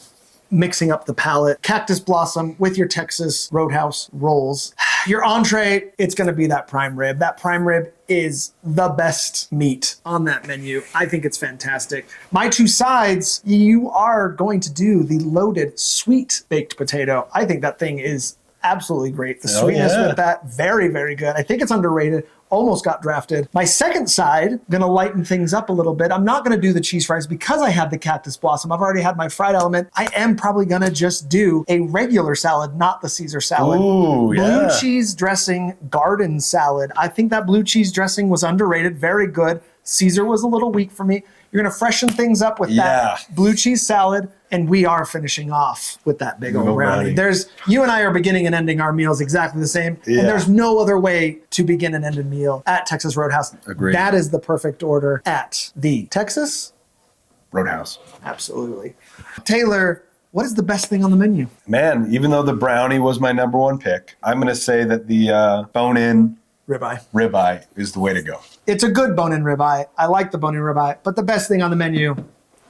mixing up the palate. Cactus blossom with your Texas Roadhouse rolls. Your entree, it's going to be that prime rib. That prime rib is the best meat on that menu. I think it's fantastic. My 2 sides, you are going to do the loaded sweet baked potato. I think that thing is absolutely great. The sweetness with that, very, very good. I think it's underrated. Almost got drafted. My second side, gonna lighten things up a little bit. I'm not gonna do the cheese fries because I had the cactus blossom. I've already had my fried element. I am probably gonna just do a regular salad, not the Caesar salad. Ooh, yeah. Blue cheese dressing garden salad. I think that blue cheese dressing was underrated. Very good. Caesar was a little weak for me. You're gonna freshen things up with that blue cheese salad, and we are finishing off with that big old brownie. You and I are beginning and ending our meals exactly the same, and there's no other way to begin and end a meal at Texas Roadhouse. Agreed. That is the perfect order at the Texas Roadhouse. Absolutely. Taylor, what is the best thing on the menu? Man, even though the brownie was my number 1 pick, I'm going to say that the bone-in ribeye is the way to go. It's a good bone-in ribeye. I like the bone-in ribeye, but the best thing on the menu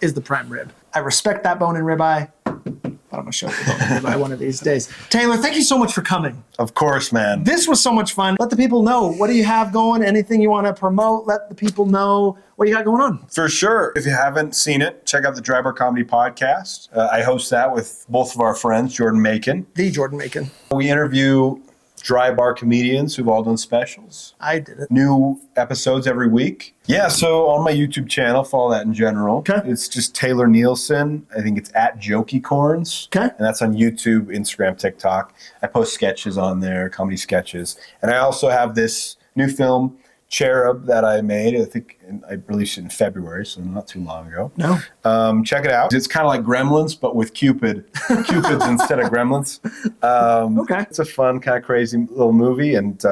is the prime rib. I respect that bone-in ribeye, but I'm going to show you the bone-in ribeye one of these days. Taylor, thank you so much for coming. Of course, man. This was so much fun. Let the people know. What do you have going? Anything you want to promote? Let the people know what you got going on. For sure. If you haven't seen it, check out the Dry Bar Comedy Podcast. I host that with both of our friends, Jordan Macon. The Jordan Macon. We interview dry bar comedians who've all done specials. I did it. New episodes every week. Yeah, so on my YouTube channel, follow that in general. Okay. It's just Taylor Nielson. I think it's at Jokey Corns. Okay. And that's on YouTube, Instagram, TikTok. I post sketches on there, comedy sketches. And I also have this new film, Cherub, that I made. I think I released it in February, so not too long ago. No. Check it out. It's kind of like Gremlins, but with Cupids instead of Gremlins. Okay. It's a fun, kind of crazy little movie, and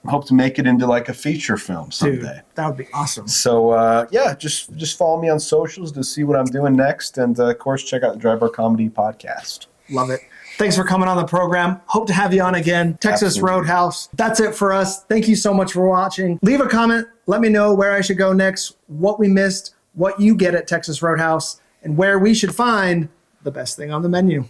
hope to make it into like a feature film someday. Dude, that would be awesome. So just follow me on socials to see what I'm doing next, and of course check out the Dry Bar Comedy Podcast. Love it. Thanks for coming on the program. Hope to have you on again. Texas Roadhouse. That's it for us. Thank you so much for watching. Leave a comment. Let me know where I should go next, what we missed, what you get at Texas Roadhouse, and where we should find the best thing on the menu.